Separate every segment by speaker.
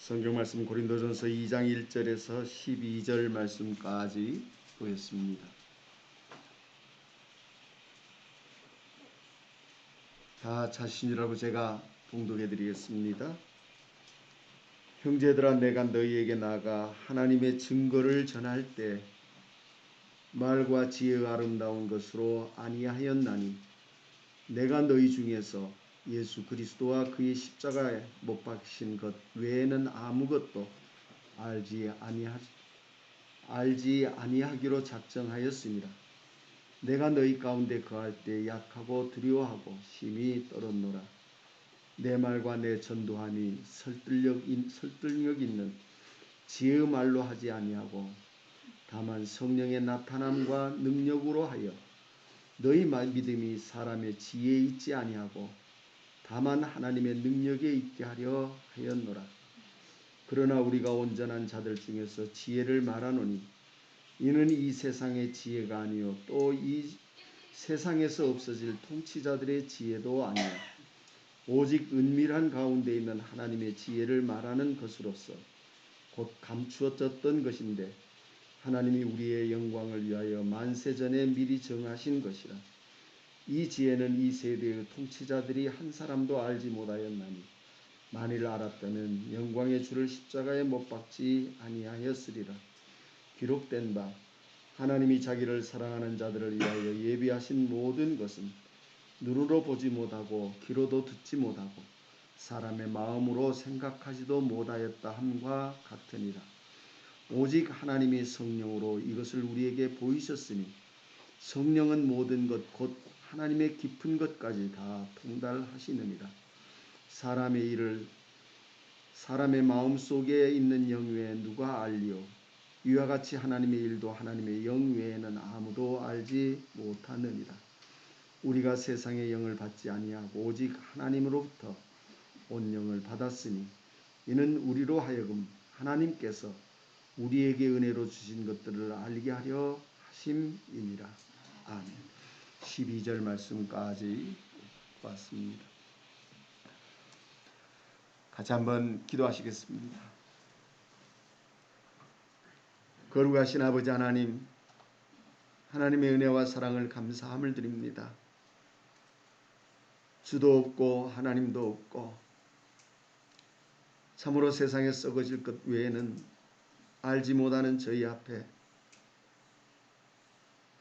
Speaker 1: 성경 말씀 고린도전서 2장 1절에서 12절 말씀까지 보겠습니다. 다 자신이라고 제가 봉독해 드리겠습니다. 형제들아, 내가 너희에게 나아가 하나님의 증거를 전할 때 말과 지혜가 아름다운 것으로 아니하였나니 내가 너희 중에서 예수 그리스도와 그의 십자가에 못 박히신 것 외에는 아무것도 알지 아니하기로 작정하였습니다. 내가 너희 가운데 거할 때 약하고 두려워하고 심히 떨었노라. 내 말과 내 전도함이 설득력 있는 지혜의 말로 하지 아니하고 다만 성령의 나타남과 능력으로 하여 너희 믿음이 사람의 지혜에 있지 아니하고 다만 하나님의 능력에 있게 하려 하였노라. 그러나 우리가 온전한 자들 중에서 지혜를 말하노니 이는 이 세상의 지혜가 아니요 또 이 세상에서 없어질 통치자들의 지혜도 아니요 오직 은밀한 가운데 있는 하나님의 지혜를 말하는 것으로서 곧 감추어졌던 것인데 하나님이 우리의 영광을 위하여 만세전에 미리 정하신 것이라. 이 지혜는 이 세대의 통치자들이 한 사람도 알지 못하였나니 만일 알았다면 영광의 주를 십자가에 못 박지 아니하였으리라. 기록된 바 하나님이 자기를 사랑하는 자들을 위하여 예비하신 모든 것은 눈으로 보지 못하고 귀로도 듣지 못하고 사람의 마음으로 생각하지도 못하였다 함과 같으니라. 오직 하나님이 성령으로 이것을 우리에게 보이셨으니 성령은 모든 것 곧 하나님의 깊은 것까지 다 통달하시느니라. 사람의 일을 사람의 마음 속에 있는 영 외에 누가 알리요? 이와 같이 하나님의 일도 하나님의 영 외에는 아무도 알지 못하느니라. 우리가 세상의 영을 받지 아니하고 오직 하나님으로부터 온 영을 받았으니 이는 우리로 하여금 하나님께서 우리에게 은혜로 주신 것들을 알게 하려 하심이니라. 아멘. 12절 말씀까지 봤습니다. 같이 한번 기도하시겠습니다. 거룩하신 아버지 하나님, 하나님의 은혜와 사랑을 감사함을 드립니다. 주도 없고 하나님도 없고 참으로 세상에 썩어질 것 외에는 알지 못하는 저희 앞에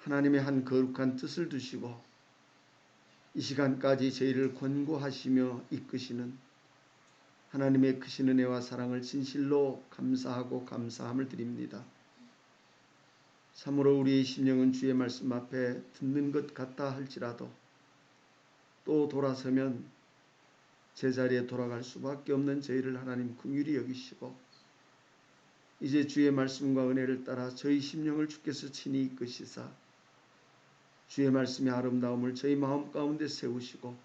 Speaker 1: 하나님의 한 거룩한 뜻을 두시고 이 시간까지 저희를 권고하시며 이끄시는 하나님의 크신 은혜와 사랑을 진실로 감사하고 감사함을 드립니다. 참으로 우리의 심령은 주의 말씀 앞에 듣는 것 같다 할지라도 또 돌아서면 제자리에 돌아갈 수밖에 없는 저희를 하나님 긍휼히 여기시고 이제 주의 말씀과 은혜를 따라 저희 심령을 주께서 친히 이끄시사 주의 말씀의 아름다움을 저희 마음 가운데 세우시고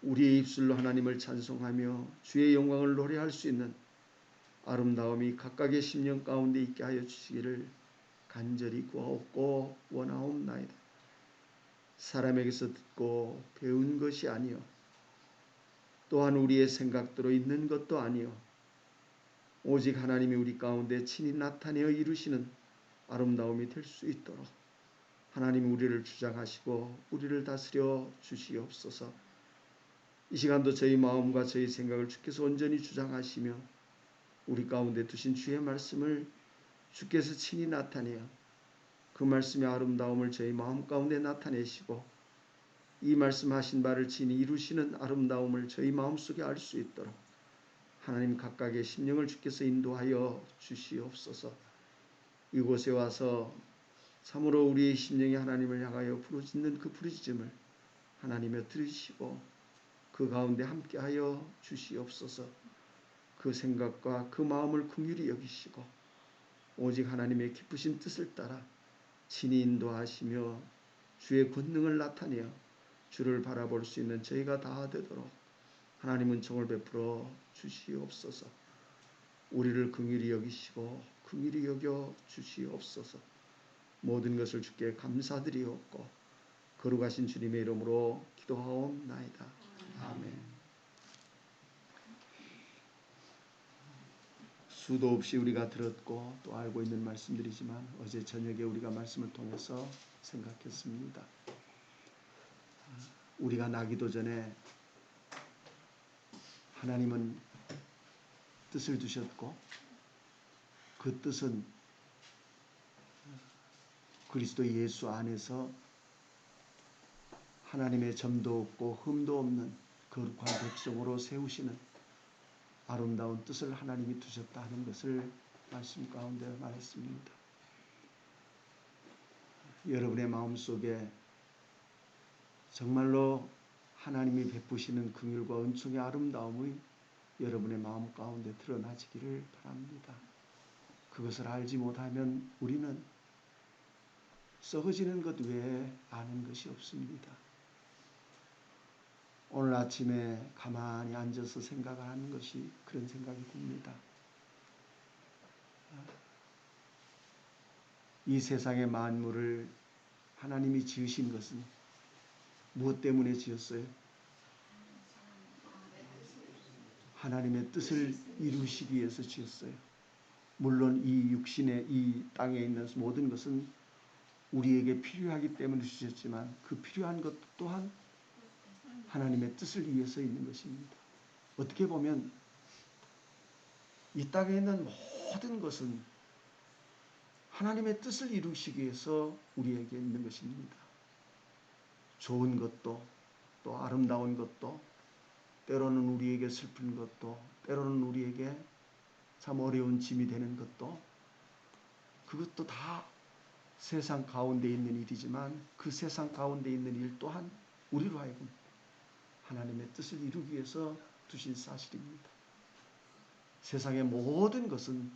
Speaker 1: 우리의 입술로 하나님을 찬송하며 주의 영광을 노래할 수 있는 아름다움이 각각의 심령 가운데 있게 하여 주시기를 간절히 구하옵고 원하옵나이다. 사람에게서 듣고 배운 것이 아니요 또한 우리의 생각대로 있는 것도 아니요 오직 하나님이 우리 가운데 친히 나타내어 이루시는 아름다움이 될 수 있도록 하나님 우리를 주장하시고 우리를 다스려 주시옵소서. 이 시간도 저희 마음과 저희 생각을 주께서 온전히 주장하시며 우리 가운데 두신 주의 말씀을 주께서 친히 나타내어 그 말씀의 아름다움을 저희 마음 가운데 나타내시고 이 말씀하신 바를 친히 이루시는 아름다움을 저희 마음속에 알 수 있도록 하나님 각각의 심령을 주께서 인도하여 주시옵소서. 이곳에 와서 참으로 우리의 심령이 하나님을 향하여 부르짖는 그 부르짖음을 하나님여 들으시고 그 가운데 함께하여 주시옵소서. 그 생각과 그 마음을 긍휼히 여기시고 오직 하나님의 기쁘신 뜻을 따라 친히 인도하시며 주의 권능을 나타내어 주를 바라볼 수 있는 저희가 다 되도록 하나님 은총을 베풀어 주시옵소서. 우리를 긍휼히 여기시고 긍휼히 여겨 주시옵소서. 모든 것을 주께 감사드리옵고 거룩하신 주님의 이름으로 기도하옵나이다. 아멘. 수도 없이 우리가 들었고 또 알고 있는 말씀들이지만 어제 저녁에 우리가 말씀을 통해서 생각했습니다. 우리가 나기도 전에 하나님은 뜻을 주셨고 그 뜻은 그리스도 예수 안에서 하나님의 점도 없고 흠도 없는 거룩한 백성으로 세우시는 아름다운 뜻을 하나님이 두셨다 하는 것을 말씀 가운데 말했습니다. 여러분의 마음속에 정말로 하나님이 베푸시는 긍휼과 은총의 아름다움이 여러분의 마음 가운데 드러나지기를 바랍니다. 그것을 알지 못하면 우리는 썩어지는 것 외에 아는 것이 없습니다. 오늘 아침에 가만히 앉아서 생각을 하는 것이 그런 생각이 듭니다. 이 세상의 만물을 하나님이 지으신 것은 무엇 때문에 지었어요? 하나님의 뜻을 이루시기 위해서 지었어요. 물론 이 육신의 이 땅에 있는 모든 것은 우리에게 필요하기 때문에 주셨지만 그 필요한 것 또한 하나님의 뜻을 위해서 있는 것입니다. 어떻게 보면 이 땅에 있는 모든 것은 하나님의 뜻을 이루시기 위해서 우리에게 있는 것입니다. 좋은 것도 또 아름다운 것도 때로는 우리에게 슬픈 것도 때로는 우리에게 참 어려운 짐이 되는 것도 그것도 다 세상 가운데 있는 일이지만 그 세상 가운데 있는 일 또한 우리로 하여금 하나님의 뜻을 이루기 위해서 두신 사실입니다. 세상의 모든 것은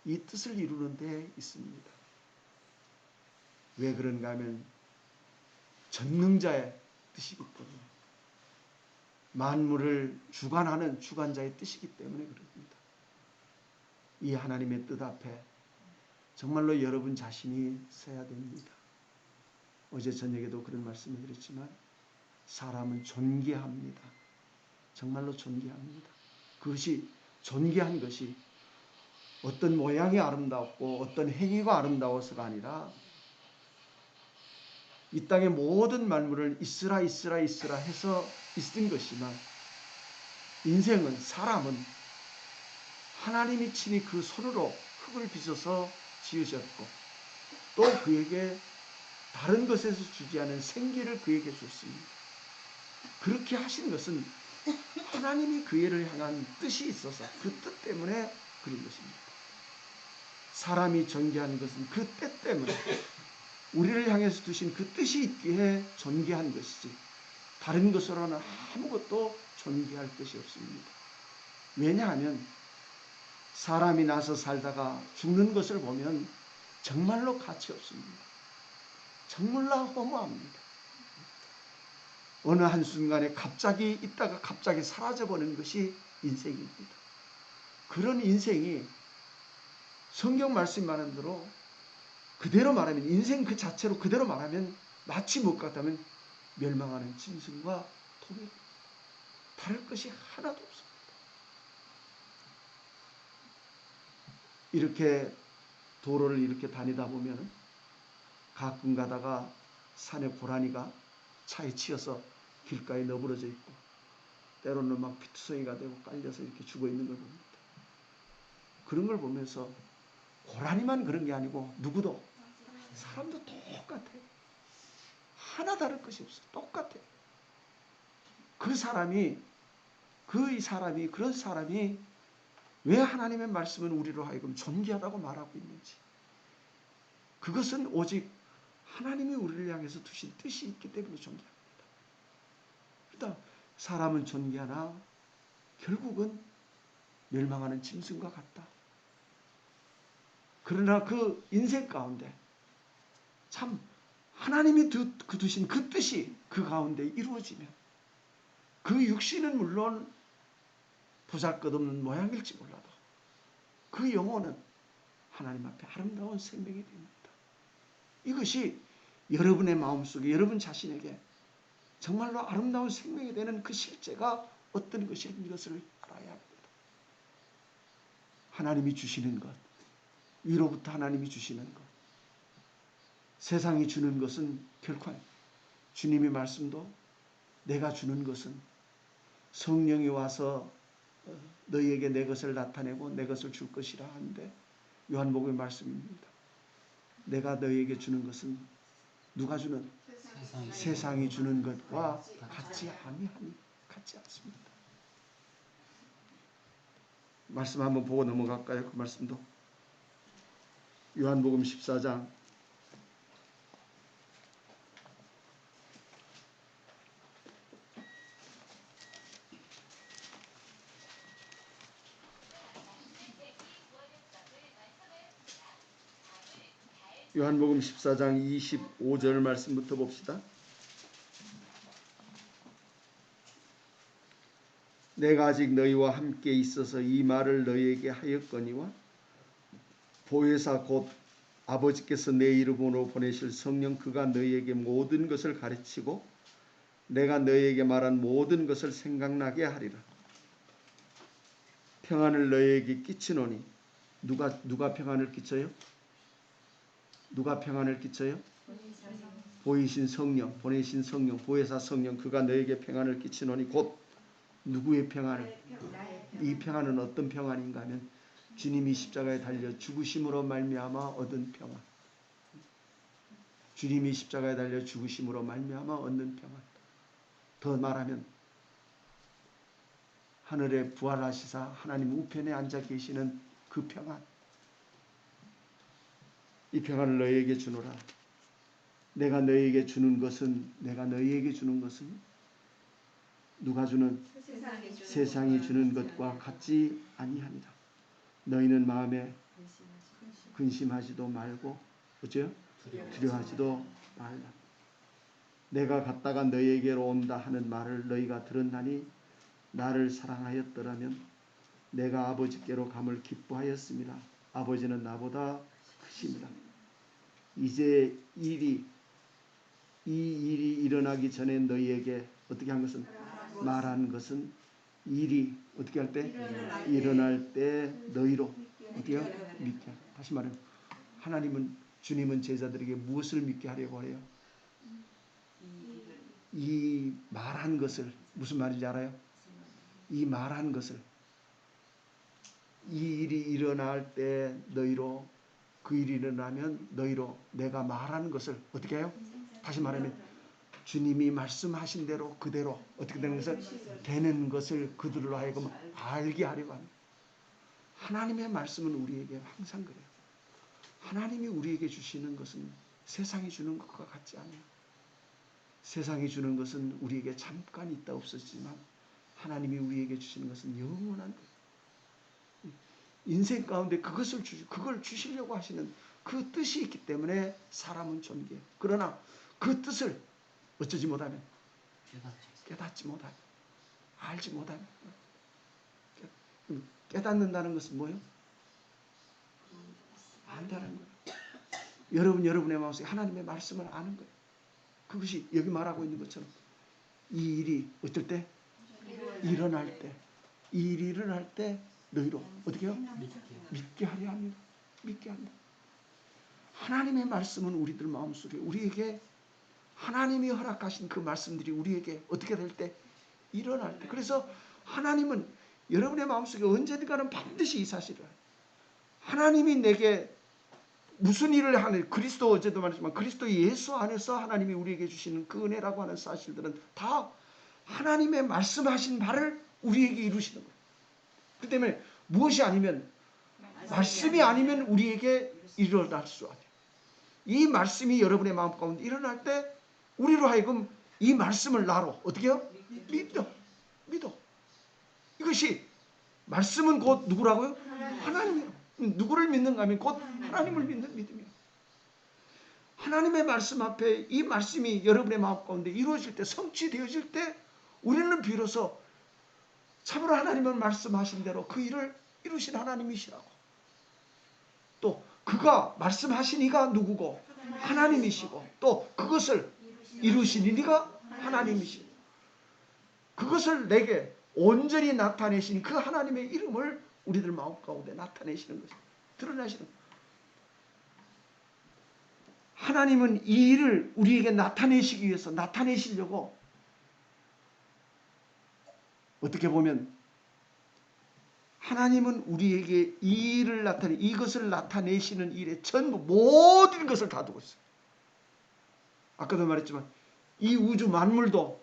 Speaker 1: 이 뜻을 이루는 데 있습니다. 왜 그런가 하면 전능자의 뜻이기 때문에 만물을 주관하는 주관자의 뜻이기 때문에 그렇습니다. 이 하나님의 뜻 앞에 정말로 여러분 자신이 서야 됩니다. 어제 저녁에도 그런 말씀을 드렸지만 사람은 존귀합니다. 정말로 존귀합니다. 그것이 존귀한 것이 어떤 모양이 아름답고 어떤 행위가 아름다워서가 아니라 이 땅의 모든 만물을 있으라 있으라 있으라 해서 있은 것이지만 인생은 사람은 하나님이 친히 그 손으로 흙을 빚어서 지으셨고 또 그에게 다른 것에서 주지 않은 생기를 그에게 줬습니다. 그렇게 하신 것은 하나님이 그애를 향한 뜻이 있어서 그 뜻 때문에 그런 것입니다. 사람이 존귀한 것은 그 뜻 때문에 우리를 향해서 두신 그 뜻이 있기에 존귀한 것이지 다른 것으로는 아무것도 존귀할 것이 없습니다. 왜냐하면 사람이 나서 살다가 죽는 것을 보면 정말로 가치 없습니다. 정말로 허무합니다. 어느 한순간에 갑자기 있다가 갑자기 사라져버리는 것이 인생입니다. 그런 인생이 성경 말씀 말하는 대로 그대로 말하면 인생 그 자체로 그대로 말하면 마치 못 같다면 멸망하는 짐승과 동일 다를 것이 하나도 없습니다. 이렇게 도로를 이렇게 다니다 보면 가끔 가다가 산에 고라니가 차에 치여서 길가에 너부러져 있고 때로는 막 피투성이가 되고 깔려서 이렇게 죽어 있는 걸 봅니다. 그런 걸 보면서 고라니만 그런 게 아니고 누구도 사람도 똑같아요. 하나 다를 것이 없어요. 똑같아요. 그런 사람이 왜 하나님의 말씀은 우리로 하여금 존귀하다고 말하고 있는지 그것은 오직 하나님이 우리를 향해서 두신 뜻이 있기 때문에 존귀합니다. 그러다 사람은 존귀하나 결국은 멸망하는 짐승과 같다. 그러나 그 인생 가운데 참 하나님이 두신 그 뜻이 그 가운데 이루어지면 그 육신은 물론 보잘것없는 모양일지 몰라도 그 영혼은 하나님 앞에 아름다운 생명이 됩니다. 이것이 여러분의 마음속에 여러분 자신에게 정말로 아름다운 생명이 되는 그 실제가 어떤 것인 것을 알아야 합니다. 하나님이 주시는 것, 위로부터 하나님이 주시는 것, 세상이 주는 것은 결코 아닙니다. 주님의 말씀도 내가 주는 것은 성령이 와서 너희에게 내 것을 나타내고 내 것을 줄 것이라 하는데, 요한복음의 말씀입니다. 내가 너희에게 주는 것은 누가 주는? 세상이 주는 것과 같지 아니하니, 같지 않습니다. 말씀 한번 보고 넘어갈까요? 그 말씀도 요한복음 14장 25절 말씀부터 봅시다. 내가 아직 너희와 함께 있어서 이 말을 너희에게 하였거니와 보혜사 곧 아버지께서 내 이름으로 보내실 성령 그가 너희에게 모든 것을 가르치고 내가 너희에게 말한 모든 것을 생각나게 하리라. 평안을 너희에게 끼치노니, 누가 평안을 끼쳐요? 누가 평안을 끼쳐요? 보이신 성령, 보내신 성령, 보혜사 성령 그가 너희에게 평안을 끼치노니, 곧 누구의 평안을? 이 평안은 어떤 평안인가 하면 주님이 십자가에 달려 죽으심으로 말미암아 얻은 평안. 주님이 십자가에 달려 죽으심으로 말미암아 얻는 평안. 더 말하면 하늘에 부활하시사 하나님 우편에 앉아 계시는 그 평안. 이 평안을 너희에게 주노라. 내가 너희에게 주는 것은, 내가 너희에게 주는 것은 누가 주는? 세상이 주는 것과 같지 아니하니라. 너희는 마음에 근심하지도 말고, 그죠? 두려워하지도 말라. 내가 갔다가 너희에게로 온다 하는 말을 너희가 들었나니 나를 사랑하였더라면 내가 아버지께로 감을 기뻐하였습니다. 아버지는 나보다 크십니다. 이제 이 일이 일어나기 전에 너희에게 어떻게 한 것은? 말한 것은 일이 어떻게 할 때? 일어날 때 너희로 어떻게 믿게. 다시 말해요. 주님은 제자들에게 무엇을 믿게 하려고 해요? 이 말한 것을. 무슨 말인지 알아요? 이 말한 것을, 이 일이 일어날 때 너희로, 그 일이 일어나면 너희로 내가 말하는 것을 어떻게 해요? 다시 말하면 주님이 말씀하신 대로 그대로 어떻게 되는 것을? 되는 것을 그들로 하여금 알게 하려고 합니다. 하나님의 말씀은 우리에게 항상 그래요. 하나님이 우리에게 주시는 것은 세상이 주는 것과 같지 않아요. 세상이 주는 것은 우리에게 잠깐 있다 없어지지만 하나님이 우리에게 주시는 것은 영원한 거예요. 인생 가운데 그걸 주시려고 하시는 그 뜻이 있기 때문에 사람은 존귀해요. 그러나 그 뜻을 어쩌지 못하면, 깨닫지 못하면, 알지 못하면. 깨닫는다는 것은 뭐예요? 안다는 거예요. 여러분의 마음속에 하나님의 말씀을 아는 거예요. 그것이 여기 말하고 있는 것처럼 이 일이 어떨 때? 일어날 때. 이 일이 일어날 때 너희로 어떻게 해요? 믿게 하려 합니다. 믿게 합니다. 하나님의 말씀은 우리들 마음속에, 우리에게 하나님이 허락하신 그 말씀들이 우리에게 어떻게 될 때? 일어날 때. 그래서 하나님은 여러분의 마음속에 언젠가는 반드시 이 사실을, 하나님이 내게 무슨 일을 하는, 그리스도, 어제도 말했지만 그리스도 예수 안에서 하나님이 우리에게 주시는 그 은혜라고 하는 사실들은 다 하나님의 말씀하신 바를 우리에게 이루시는 거예요. 그 때문에 무엇이 아니면, 말씀이 아니면 우리에게 일어날 수 없어요. 이 말씀이 여러분의 마음 가운데 일어날 때 우리로 하여금 이 말씀을 나로 어떻게 해요? 믿어. 이것이, 말씀은 곧 누구라고요? 하나님이요. 누구를 믿는가 하면 곧 하나님을 믿는 믿음이에요. 하나님의 말씀 앞에 이 말씀이 여러분의 마음 가운데 이루어질 때, 성취되어질 때 우리는 비로소 참으로 하나님은 말씀하신 대로 그 일을 이루신 하나님이시라고, 또 그가 말씀하신 이가 누구고? 하나님이시고, 또 그것을 이루신 이가 하나님이시고, 그것을 내게 온전히 나타내신 그 하나님의 이름을 우리들 마음 가운데 나타내시는 것입니다. 드러나시는 것입니다. 하나님은 이 일을 우리에게 나타내시기 위해서 나타내시려고 어떻게 보면 하나님은 우리에게 이 일을 이것을 나타내시는 일에 전부 모든 것을 다 두고 있어요. 아까도 말했지만 이 우주 만물도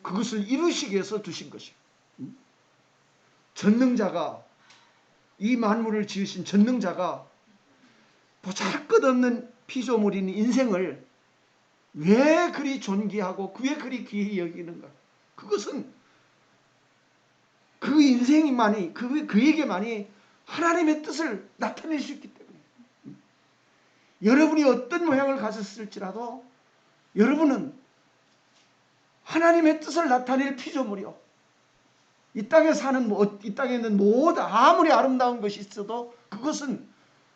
Speaker 1: 그것을 이루시기 위해서 두신 것이에요. 전능자가 이 만물을 지으신 전능자가 보잘것없는 피조물인 인생을 왜 그리 존귀하고 왜 그리 귀히 여기는가? 그것은 그 인생만이 그에게만이 하나님의 뜻을 나타낼 수 있기 때문에 여러분이 어떤 모양을 가졌을지라도 여러분은 하나님의 뜻을 나타낼 피조물이요. 이 땅에 사는 이 땅에 있는 모든 아무리 아름다운 것이 있어도 그것은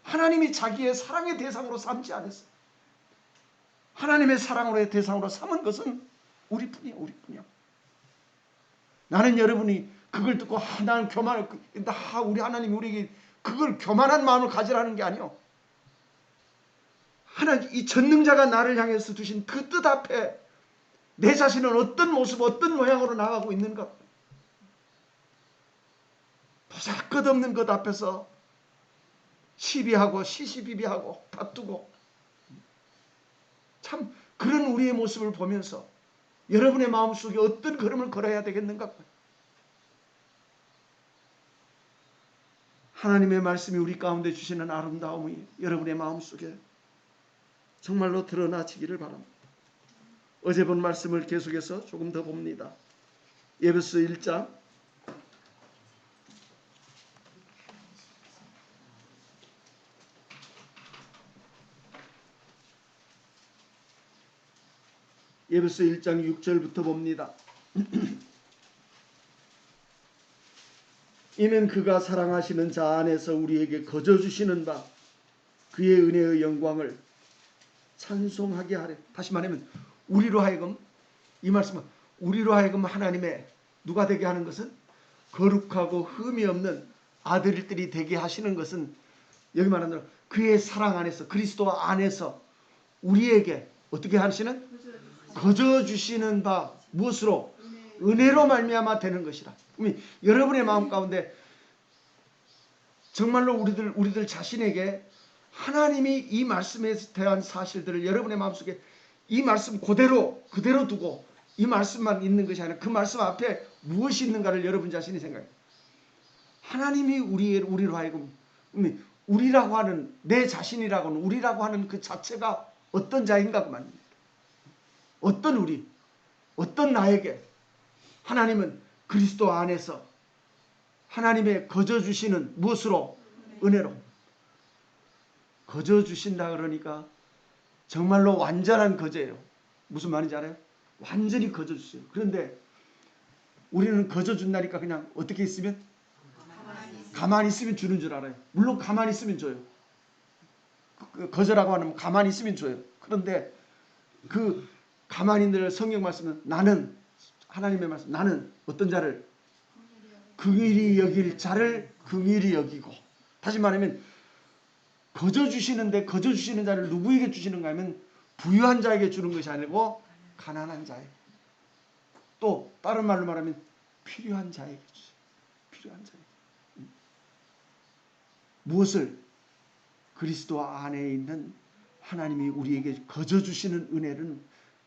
Speaker 1: 하나님이 자기의 사랑의 대상으로 삼지 않았어요. 하나님의 사랑으로의 대상으로 삼은 것은 우리뿐이야, 우리뿐이야. 나는 여러분이 그걸 듣고 나는 교만을 우리 하나님이 우리에게 그걸 교만한 마음을 가지라는 게 아니요. 하나님 이 전능자가 나를 향해서 두신 그 뜻 앞에 내 자신은 어떤 모습, 어떤 모양으로 나가고 있는가? 보잘것없는 것 앞에서 시비하고 시시비비하고 다투고 참 그런 우리의 모습을 보면서 여러분의 마음속에 어떤 걸음을 걸어야 되겠는가? 하나님의 말씀이 우리 가운데 주시는 아름다움이 여러분의 마음속에 정말로 드러나지기를 바랍니다. 어제 본 말씀을 계속해서 조금 더 봅니다. 에베소 1장 6절부터 봅니다. 이는 그가 사랑하시는 자 안에서 우리에게 거저 주시는 바 그의 은혜의 영광을 찬송하게 하래. 다시 말하면 우리로 하여금 이 말씀은 우리로 하여금 하나님의 누가 되게 하는 것은 거룩하고 흠이 없는 아들들이 되게 하시는 것은 여기 말하는 대로 그의 사랑 안에서 그리스도 안에서 우리에게 어떻게 하시는 거저 주시는 바 무엇으로 은혜로 말미암아 되는 것이라. 여러분의 마음 가운데 정말로 우리들 자신에게 하나님이 이 말씀에 대한 사실들을 여러분의 마음속에 이 말씀 그대로 두고 이 말씀만 있는 것이 아니라 그 말씀 앞에 무엇이 있는가를 여러분 자신이 생각해요. 하나님이 우리로 하여금 우리라고 하는 내 자신이라고는 우리라고 하는 그 자체가 어떤 자인가 그 말입니다. 어떤 우리, 어떤 나에게 하나님은 그리스도 안에서 하나님의 거저 주시는 무엇으로? 은혜로. 거저 주신다 그러니까 정말로 완전한 거저예요. 무슨 말인지 알아요? 완전히 거저 주세요. 그런데 우리는 거저 준다니까 그냥 어떻게 있으면? 가만히 있으면 주는 줄 알아요. 물론 가만히 있으면 줘요. 거저라고 하면 가만히 있으면 줘요. 그런데 그 가만히 있는 성경 말씀은 나는 하나님의 말씀 나는 어떤 자를 긍휼히 여길 자를 긍휼히 여기고 다시 말하면 거저 주시는데 거저 주시는 자를 누구에게 주시는가 하면 부유한 자에게 주는 것이 아니고 가난한 자에게 또 다른 말로 말하면 필요한 자에게 주세요. 필요한 자에게. 무엇을? 그리스도 안에 있는 하나님이 우리에게 거저 주시는 은혜는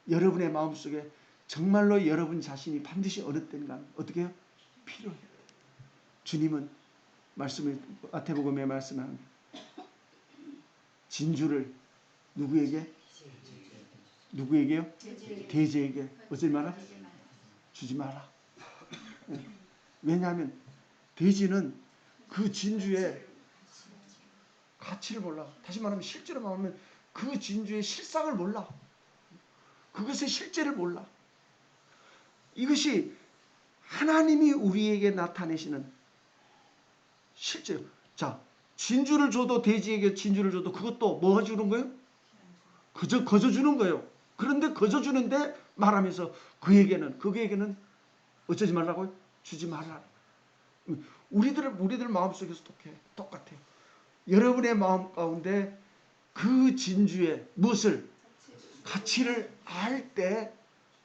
Speaker 1: 여러분의 마음속에 정말로 여러분 자신이 반드시 어느 때인가 어떻게 해요? 필요해요. 주님은 말씀을 마태복음에 말씀합니다. 진주를 누구에게? 누구에게요? 돼지에게 어찌 마라? 주지 마라. 왜냐하면 돼지는 그 진주의 가치를 몰라. 다시 말하면 실제로 말하면 그 진주의 실상을 몰라. 그것의 실제를 몰라. 이것이 하나님이 우리에게 나타내시는 실제. 자, 진주를 줘도 돼지에게 진주를 줘도 그것도 뭐 주는 거예요? 거저 주는 거예요. 그런데 거저 주는데 말하면서 그에게는 어쩌지 말라고요? 주지 말라. 우리들 마음속에서 똑같아요. 여러분의 마음 가운데 그 진주의 무엇을 가치를 알 때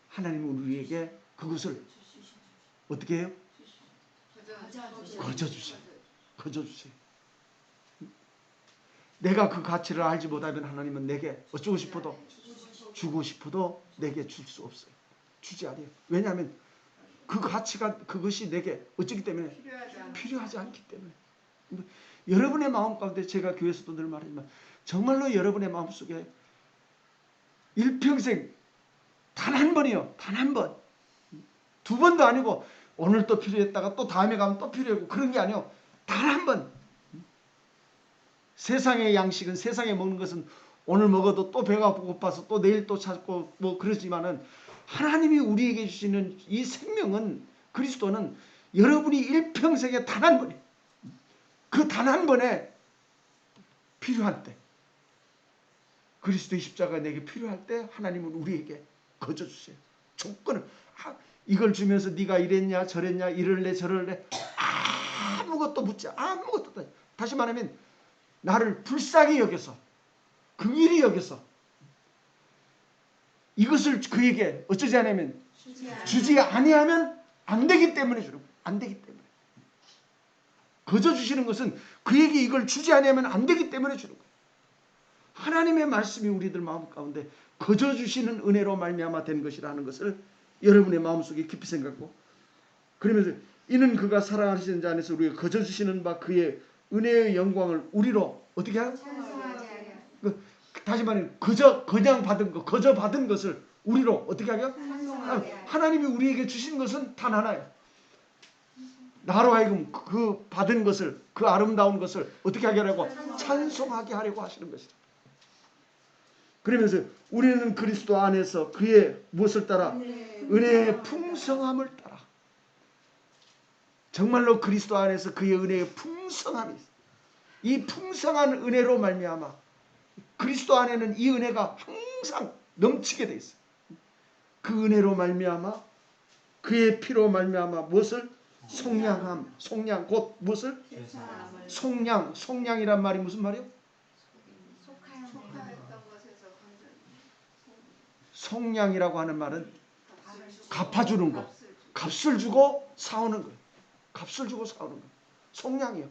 Speaker 1: 하나님은 우리에게 그것을 어떻게 해요? 거저주세요. 거저주세요. 내가 그 가치를 알지 못하면 하나님은 내게 어쩌고 싶어도 주고 싶어도 내게 줄 수 없어요. 주지 않아요. 왜냐하면 그 가치가 그것이 내게 어쩌기 때문에 필요하지 않기 때문에. 여러분의 마음 가운데 제가 교회에서도 늘 말하지만 정말로 여러분의 마음속에 일평생 단 한 번이요. 단 한 번. 두 번도 아니고 오늘 또 필요했다가 또 다음에 가면 또 필요하고 그런 게 아니요. 단 한 번. 세상의 양식은 세상에 먹는 것은 오늘 먹어도 또 배가 고파서 또 내일 또 찾고 뭐 그러지만은 하나님이 우리에게 주시는 이 생명은 그리스도는 여러분이 일평생에 단 한 번에 그 단 한 번에 필요할 때 그리스도의 십자가 내게 필요할 때 하나님은 우리에게 거저 주세요. 조건을 이걸 주면서 네가 이랬냐 저랬냐 이럴래 저럴래 아무것도 묻지 아무것도 다시 말하면 나를 불쌍히 여겨서 긍휼히 여겨서 이것을 그에게 어쩌지 않으면 주지 아니하면 안 되기 때문에 주는 거예요. 안 되기 때문에. 거저 주시는 것은 그에게 이걸 주지 아니하면 안 되기 때문에 주는 거예요. 하나님의 말씀이 우리들 마음 가운데 거저 주시는 은혜로 말미암아 된 것이라는 것을 여러분의 마음속에 깊이 생각하고 그러면서 이는 그가 사랑하시는 자 안에서 우리가 거저 주시는 바 그의 은혜의 영광을 우리로 어떻게 하요? 다시 말해 그냥 받은 것, 거저 받은 것을 우리로 어떻게 하요? 하나님이 우리에게 주신 것은 단 하나예요. 나로 하여금 그 받은 것을 그 아름다운 것을 어떻게 하게 하려고? 찬송하게 하려고 하시는 것이다. 그러면서 우리는 그리스도 안에서 그의 무엇을 따라? 은혜의 풍성함을 따라. 정말로 그리스도 안에서 그의 은혜의 풍성함이 있어요. 이 풍성한 은혜로 말미암아 그리스도 안에는 이 은혜가 항상 넘치게 돼 있어요. 그 은혜로 말미암아 그의 피로 말미암아 무엇을? 속량함. 속량 곧 무엇을? 속량이란 말이 무슨 말이요? 속량이라고 하는 말은 갚아주는 거. 값을 주고 사오는 거예요. 값을 주고 사오는 거예요. 속량이요.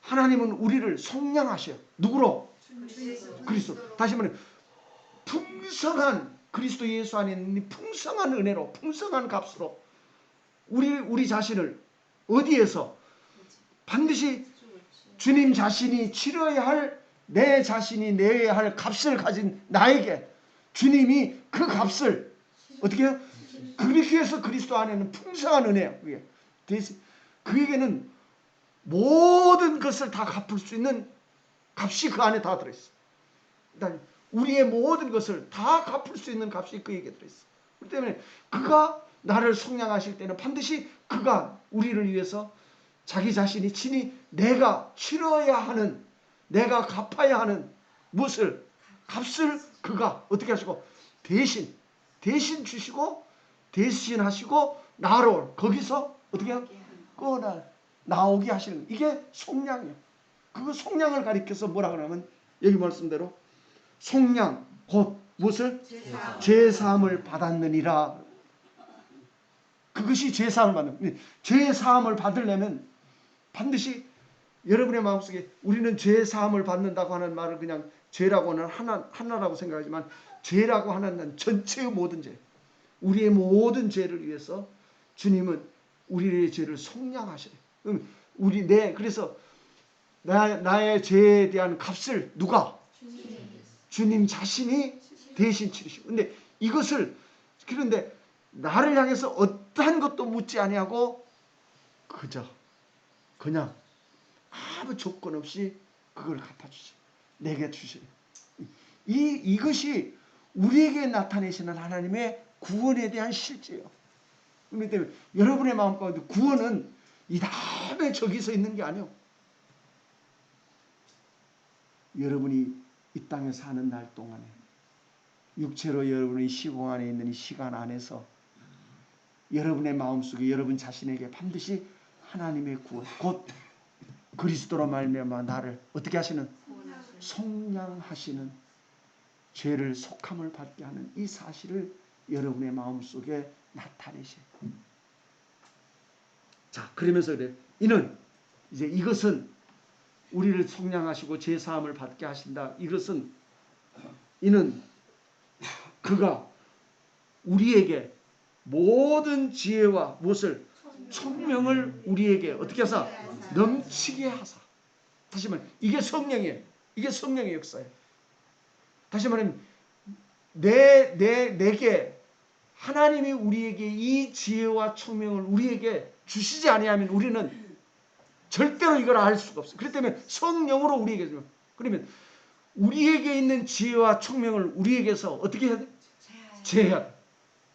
Speaker 1: 하나님은 우리를 속량하셔요. 누구로? 그리스도. 다시 말해 풍성한 그리스도 예수 안에 있는 풍성한 은혜로 풍성한 값으로 우리 자신을 어디에서 반드시 주님 자신이 치러야 할 내 자신이 내야 할 값을 가진 나에게 주님이 그 값을 어떻게 해요? 그렇게 해서 그리스도 안에는 풍성한 은혜예요. 그에게는 모든 것을 다 갚을 수 있는 값이 그 안에 다 들어있어. 우리의 모든 것을 다 갚을 수 있는 값이 그에게 들어있어. 그렇기 때문에 그가 나를 속량하실 때는 반드시 그가 우리를 위해서 자기 자신이 친히 내가 치러야 하는 내가 갚아야 하는 무엇을 값을 그가 어떻게 하시고 대신 주시고 대신하시고 나로 거기서 어떻게 해요? 나오게 하시는 이게 속량이에요. 그 속량을 가리켜서 뭐라 그러면 여기 말씀대로 속량 곧 무엇을? 죄사함을 받았느니라. 그것이 죄사함을 받는. 죄사함을 받으려면 반드시 여러분의 마음속에 우리는 죄사함을 받는다고 하는 말을 그냥 죄라고는 하나라고 생각하지만 죄라고 하는 전체의 모든 죄 우리의 모든 죄를 위해서 주님은 우리의 죄를 속량하셔요. 그래서 나의 죄에 대한 값을 누가? 주님 자신이 대신 치르시고. 근데 이것을 그런데 나를 향해서 어떠한 것도 묻지 아니하고 그냥 아무 조건 없이 그걸 갚아주시. 내게 주시. 이것이 우리에게 나타내시는 하나님의 구원에 대한 실제예요. 그렇기 때문에 여러분의 마음 가운데 구원은 이 다음에 저기서 있는 게 아니에요. 여러분이 이 땅에 사는 날 동안에 육체로 여러분이 시공 안에 있는 이 시간 안에서 여러분의 마음속에 여러분 자신에게 반드시 하나님의 구원, 곧 그리스도로 말미암아 나를 어떻게 하시는? 속량하시는, 죄를 속함을 받게 하는 이 사실을 여러분의 마음속에 나타내셔요. 자, 그러면서 그래. 이는 이제 이것은 우리를 속량하시고 죄 사함을 받게 하신다. 이는 그가 우리에게 모든 지혜와 무엇을? 총명을 우리에게 어떻게 하사? 넘치게 하사. 다시 말하면 이게 성령이에요. 이게 성령의 역사예요. 다시 말하면 내게 하나님이 우리에게 이 지혜와 총명을 우리에게 주시지 아니하면 우리는 절대로 이걸 알 수가 없어요. 그렇기 때문에 성령으로 우리에게 주면, 그러면 우리에게 있는 지혜와 총명을 우리에게서 어떻게 해야 돼? 제해야 돼.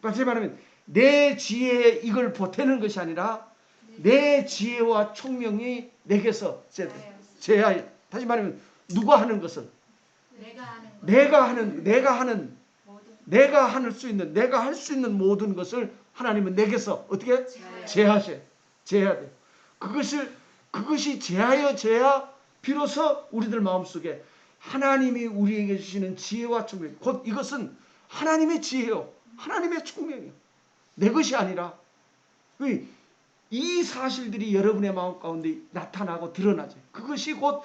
Speaker 1: 다시 말하면 내 지혜에 이걸 보태는 것이 아니라 내 지혜와 총명이 내게서 제해야. 다시 말하면 누가 하는 것을? 내가 할 수 있는 모든 것을 하나님은 내게서 어떻게? 제해야 돼. 그것이 제해야 비로소 우리들 마음속에 하나님이 우리에게 주시는 지혜와 총명, 곧 이것은 하나님의 지혜요, 하나님의 총명이요, 내 것이 아니라 이 사실들이 여러분의 마음 가운데 나타나고 드러나죠. 그것이 곧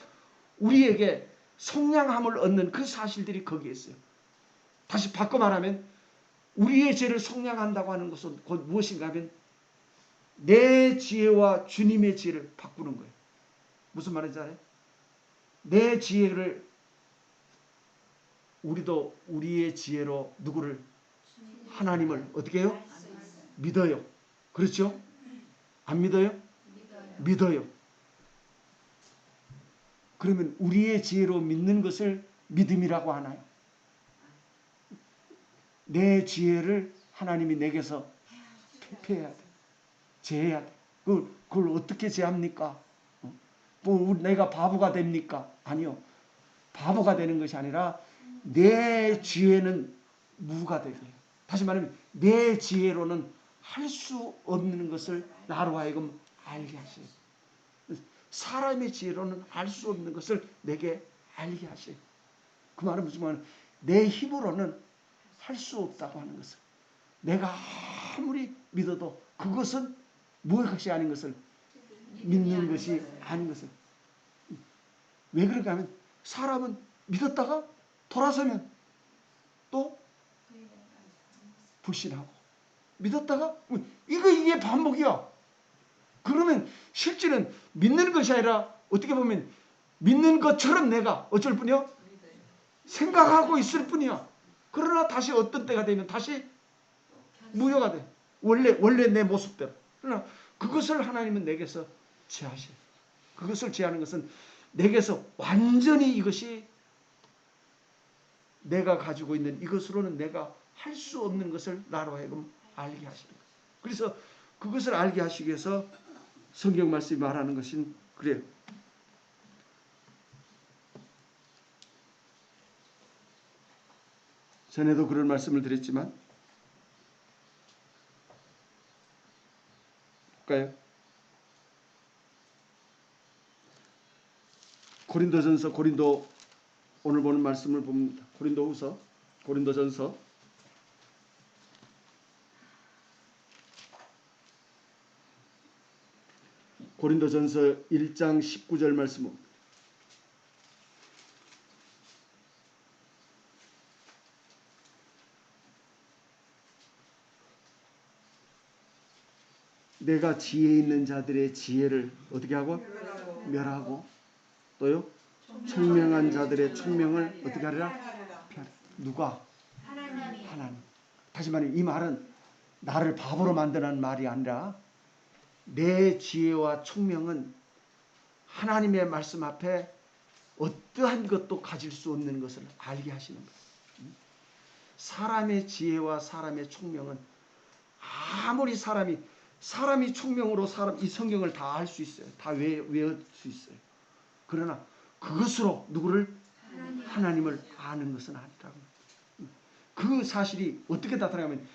Speaker 1: 우리에게 속량함을 얻는 그 사실들이 거기에 있어요. 다시 바꿔 말하면 우리의 죄를 속량한다고 하는 것은 곧 무엇인가 하면 내 지혜와 주님의 지혜를 바꾸는 거예요. 무슨 말인지 알아요? 내 지혜를 우리도 우리의 지혜로 누구를? 하나님을 어떻게 해요? 믿어요. 그렇죠? 안 믿어요? 믿어요. 그러면 우리의 지혜로 믿는 것을 믿음이라고 하나요? 내 지혜를 하나님이 내게서 퇴폐해야 돼. 제해야 돼. 그걸 어떻게 제합니까? 뭐 내가 바보가 됩니까? 아니요. 바보가 되는 것이 아니라 내 지혜는 무가 되게 해요. 다시 말하면 내 지혜로는 할 수 없는 것을 나로 하여금 알게 하셔요. 사람의 지혜로는 알 수 없는 것을 내게 알게 하셔요. 그 말은 무슨 말이냐면 내 힘으로는 할 수 없다고 하는 것을, 내가 아무리 믿어도 그것은 무엇이 아닌 것을, 믿는 것이 아닌 것을. 왜 그런가 하면 사람은 믿었다가 돌아서면 또 불신하고, 믿었다가 이게 반복이야. 그러면 실제는 믿는 것이 아니라 어떻게 보면 믿는 것처럼 내가 어쩔 뿐이요? 생각하고 있을 뿐이야. 그러나 다시 어떤 때가 되면 다시 무효가 돼. 원래 내 모습대로. 그러나 그것을 하나님은 내게서 제하셔요. 그것을 제하는 것은 내게서 완전히 이것이 내가 가지고 있는 이것으로는 내가 할 수 없는 것을 나로 하여금 알게 하시는 거예요. 그래서 그것을 알게 하시기 위해서 성경 말씀이 말하는 것은 그래요. 전에도 그런 말씀을 드렸지만 볼까요? 오늘 보는 말씀을 봅니다. 고린도전서 1장 19절 말씀은 내가 지혜 있는 자들의 지혜를 어떻게 하고? 멸하고 또요? 총명한 자들의 총명을 어떻게 하리라? 누가? 하나님. 다시 말하면 이 말은 나를 바보로 만드는 말이 아니라 내 지혜와 총명은 하나님의 말씀 앞에 어떠한 것도 가질 수 없는 것을 알게 하시는 거예요. 사람의 지혜와 사람의 총명은 아무리 사람이 총명으로 이 성경을 다 알 수 있어요. 다 외울 수 있어요. 그러나 그것으로 누구를? 하나님을 아는 것은 아니라고. 그 사실이 어떻게 나타나면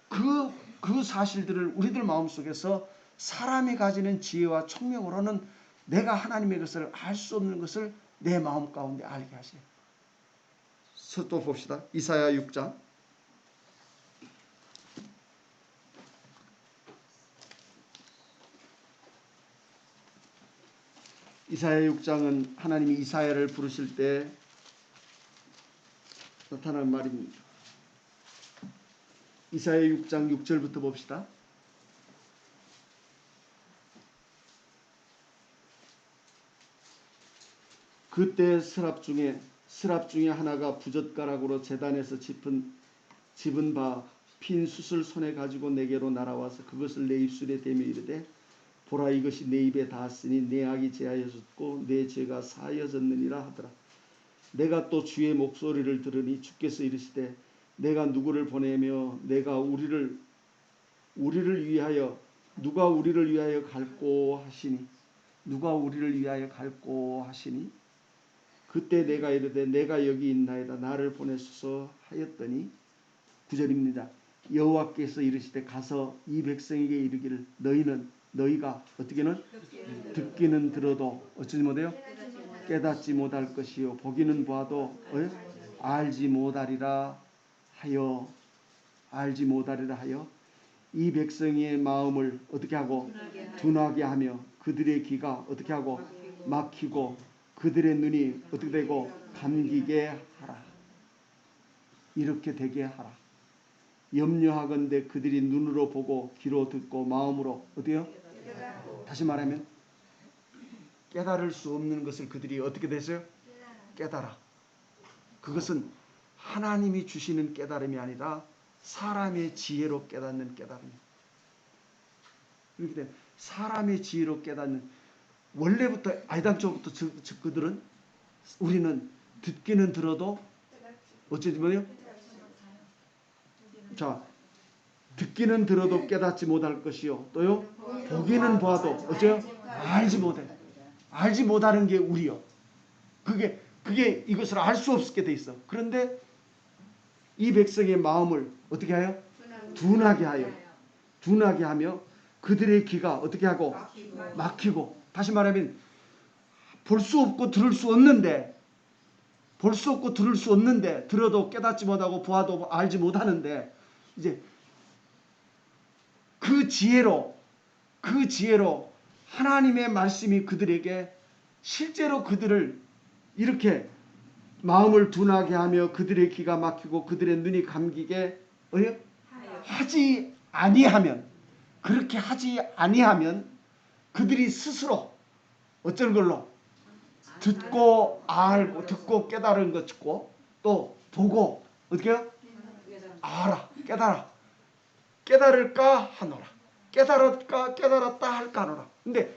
Speaker 1: 그 그 사실들을 우리들 마음속에서 사람이 가지는 지혜와 총명으로는 내가 하나님의 것을 알 수 없는 것을 내 마음 가운데 알게 하세요. 또 봅시다. 이사야 6장. 이사야 6장은 하나님이 이사야를 부르실 때 나타난 말입니다. 이사야 6장 6절부터 봅시다. 그때 스랍 중에 하나가 부젓가락으로 제단에서 집은 바 핀 숯을 손에 가지고 내게로 날아와서 그것을 내 입술에 대며 이르되 보라 이것이 내 입에 닿았으니 내 악이 제하여졌고 내 죄가 사하여졌느니라 하더라. 내가 또 주의 목소리를 들으니 주께서 이르시되 내가 누구를 보내며 내가 우리를 위하여 누가 우리를 위하여 갈꼬 하시니 누가 우리를 위하여 갈꼬 하시니 그때 내가 이르되 내가 여기 있나이다 나를 보내소서 하였더니 9절입니다. 여호와께서 이르시되 가서 이 백성에게 이르기를 너희가 어떻게는 듣기는 들어도 어찌지 못해요? 깨닫지 못할 것이요 보기는 보아도 알지 못하리라 하여 이 백성의 마음을 어떻게 하고 둔하게 하며 그들의 귀가 어떻게 하고 막히고 그들의 눈이 어떻게 되고 감기게 하라. 이렇게 되게 하라. 염려하건대 그들이 눈으로 보고 귀로 듣고 마음으로 어때요? 다시 말하면 깨달을 수 없는 것을 그들이 어떻게 됐어요? 깨달아. 그것은 하나님이 주시는 깨달음이 아니라 사람의 지혜로 깨닫는 깨달음이에요. 이렇게 사람의 지혜로 깨닫는 원래부터 아이당초부터 그들은 우리는 듣기는 들어도 어쩌지 뭐예요? 자, 듣기는 들어도 깨닫지 못할 것이요 또요 보기는 보아도 어째요? 알지 못해. 알지 못하는 게 우리요. 그게 이것을 알 수 없게 돼 있어. 그런데 이 백성의 마음을 어떻게 하여? 둔하게 하며 그들의 귀가 어떻게 하고? 막히고. 다시 말하면 볼 수 없고 들을 수 없는데 들어도 깨닫지 못하고 보아도 알지 못하는데 이제 그 지혜로 하나님의 말씀이 그들에게 실제로 그들을 이렇게 마음을 둔하게 하며 그들의 귀가 막히고 그들의 눈이 감기게 하지 아니하면 그렇게 하지 아니하면 그들이 스스로 어쩔 걸로 듣고 알고 듣고 깨달은 것고 또 보고 어떻게 해요? 알아 깨달을까 하노라. 깨달았다 할까 하노라. 근데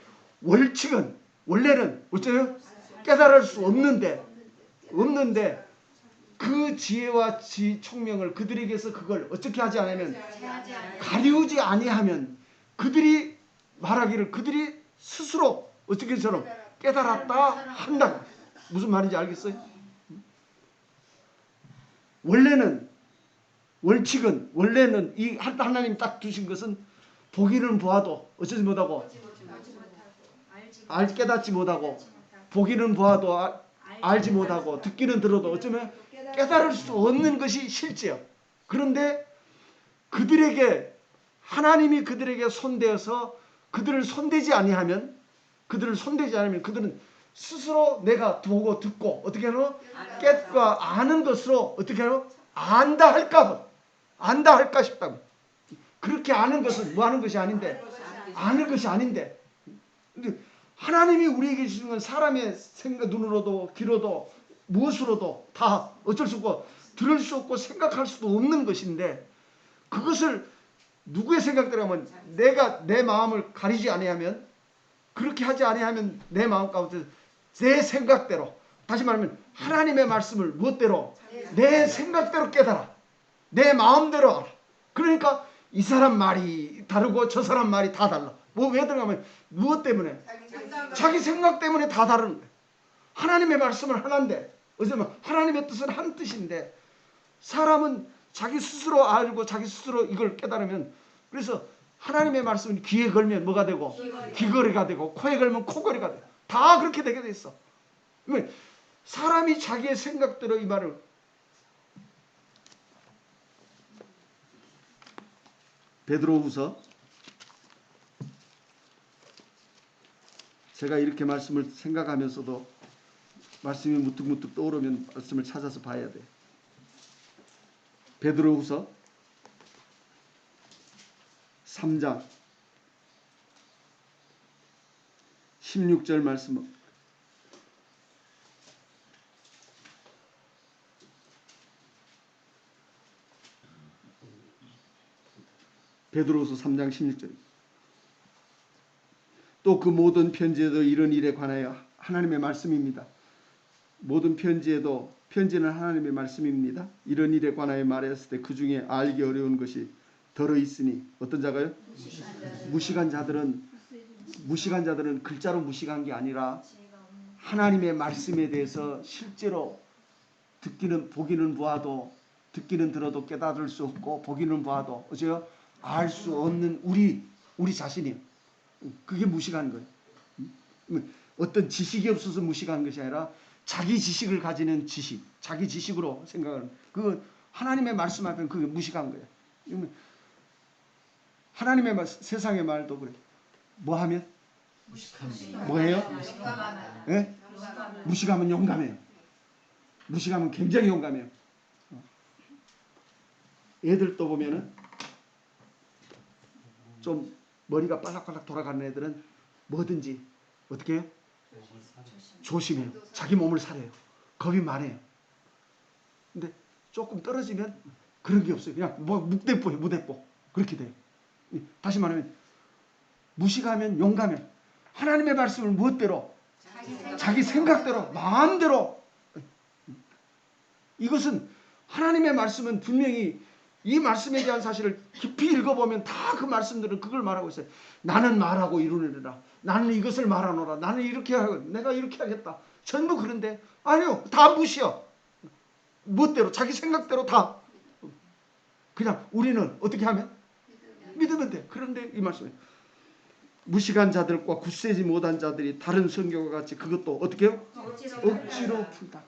Speaker 1: 원래는 어째요? 깨달을 수 없는데 그 지혜와 총명을 그들에게서 그걸 어떻게 하지 않으면 가리우지 아니하면 그들이 말하기를 그들이 스스로 어떻게처럼 깨달았다 한다. 무슨 말인지 알겠어요? 원래는 이 하나님 딱 주신 것은 보기는 보아도 어쩌지 못하고 깨닫지 못하고 보기는 보아도 알지 못하고 듣기는 들어도 어쩌면 깨달을 수 없는 것이 실제요. 그런데 하나님이 그들에게 손대어서 그들을 손대지 아니하면 그들은 스스로 내가 보고 듣고 어떻게 하노? 깨닫고 아는 것으로 어떻게 하노? 안다 할까 싶다고. 그렇게 아는 것은 뭐 하는 것이 아닌데 아는 것이 아닌데 하나님이 우리에게 주신 건 사람의 생각 눈으로도 귀로도 무엇으로도 다 어쩔 수 없고 들을 수 없고 생각할 수도 없는 것인데 그것을 누구의 생각대로 하면 내가 내 마음을 가리지 아니하면 그렇게 하지 아니하면 내 마음 가운데 내 생각대로 다시 말하면 하나님의 말씀을 무엇대로 내 생각대로 깨달아 내 마음대로 알아. 그러니까 이 사람 말이 다르고 저 사람 말이 다 달라. 왜 들어가면 무엇 때문에? 자기 생각 때문에 다 다른 거예요. 하나님의 말씀은 하나인데 어쩌면 하나님의 뜻은 한 뜻인데 사람은 자기 스스로 알고 자기 스스로 이걸 깨달으면 그래서 하나님의 말씀은 귀에 걸면 뭐가 되고 귀걸이가 되고 코에 걸면 코걸이가 되고 다 그렇게 되게 돼 있어. 사람이 자기의 생각대로 이 말을 베드로후서 제가 이렇게 말씀을 생각하면서도 말씀이 무뚝무뚝 떠오르면 말씀을 찾아서 봐야 돼. 베드로후서 3장 16절 말씀. 베드로후서 3장 16절. 또 그 모든 편지에도 이런 일에 관하여 하나님의 말씀입니다. 모든 편지는 하나님의 말씀입니다. 이런 일에 관하여 말했을 때 그 중에 알기 어려운 것이 더러 있으니 어떤 자가요? 무식한 자들은 글자로 무식한 게 아니라 하나님의 말씀에 대해서 실제로 보기는 보아도 듣기는 들어도 깨달을 수 없고 보기는 보아도 어째요? 알 수 없는 우리 자신이요. 그게 무식한 거예요. 어떤 지식이 없어서 무식한 것이 아니라 자기 지식을 가지는 자기 지식으로 생각하는 그 하나님의 말씀 앞에는 그게 무식한 거예요. 하나님의 세상의 말도 그래. 뭐 하면? 뭐해요? 네? 무식하면 용감해요. 무식하면 굉장히 용감해요. 애들 또 보면은 좀 머리가 빨락빨락 돌아가는 애들은 뭐든지 어떻게 해요? 조심해요. 자기 몸을 살해요. 겁이 많아요. 근데 조금 떨어지면 그런 게 없어요. 그냥 뭐 묵대포예요. 무대포. 그렇게 돼요. 다시 말하면 무식하면 용감해. 하나님의 말씀을 무엇대로? 자기 생각대로 마음대로. 이것은 하나님의 말씀은 분명히 이 말씀에 대한 사실을 깊이 읽어보면 다 그 말씀들은 그걸 말하고 있어요. 나는 말하고 이루느니라. 나는 이것을 말하노라. 나는 이렇게 하고 내가 이렇게 하겠다. 전부 그런데 아니요. 다 무시야. 무엇대로? 자기 생각대로 다. 그냥 우리는 어떻게 하면? 믿으면 돼. 그런데 이 말씀에 무식한 자들과 굳세지 못한 자들이 다른 성경과 같이 그것도 어떻게 해요? 억지로 풀다가.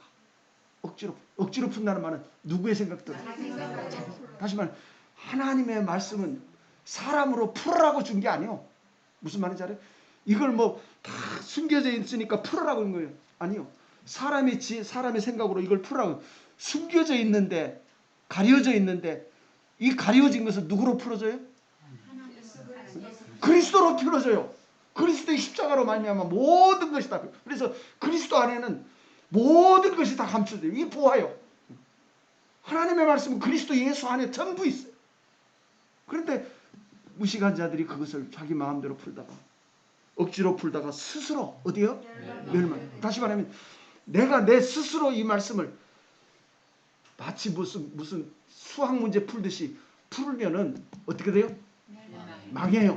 Speaker 1: 억지로 푼다는 말은 누구의 생각대로? 다시 말해 하나님의 말씀은 사람으로 풀으라고 준 게 아니에요. 무슨 말인지 알아요? 이걸 뭐 다 숨겨져 있으니까 풀으라고 한 거예요. 아니요. 사람의 생각으로 이걸 풀으라고. 숨겨져 있는데 가려져 있는데 이 가려진 것은 누구로 풀어져요? 그리스도로 풀어져요. 그리스도의 십자가로 말미암아 모든 것이 다. 그래서 그리스도 안에는 모든 것이 다 감춰져요. 이게 보아요. 하나님의 말씀은 그리스도 예수 안에 전부 있어요. 그런데 무식한 자들이 그것을 자기 마음대로 풀다가 억지로 풀다가 스스로 어디요? 멸망. 다시 말하면 내가 내 스스로 이 말씀을 마치 무슨 수학 문제 풀듯이 풀면은 어떻게 돼요? 망해요.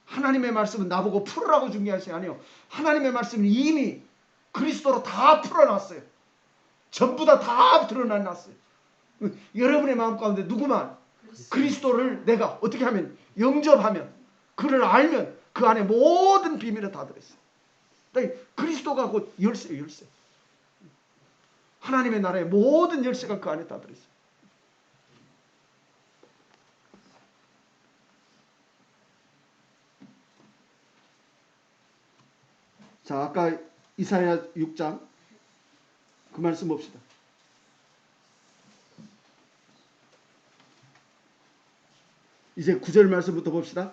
Speaker 1: 하나님의 말씀은 나보고 풀으라고 준 게 아니에요. 하나님의 말씀은 이미 그리스도로 다 풀어놨어요. 전부 다 드러났어요. 여러분의 마음 가운데 누구만 그리스도를 내가 어떻게 하면 영접하면 그를 알면 그 안에 모든 비밀은 다 들어있어요. 그리스도가 곧 열쇠예요. 열쇠. 하나님의 나라의 모든 열쇠가 그 안에 다 들어있어요. 자, 아까 이사야 6장 그 말씀 봅시다. 이제 9절 말씀부터 봅시다.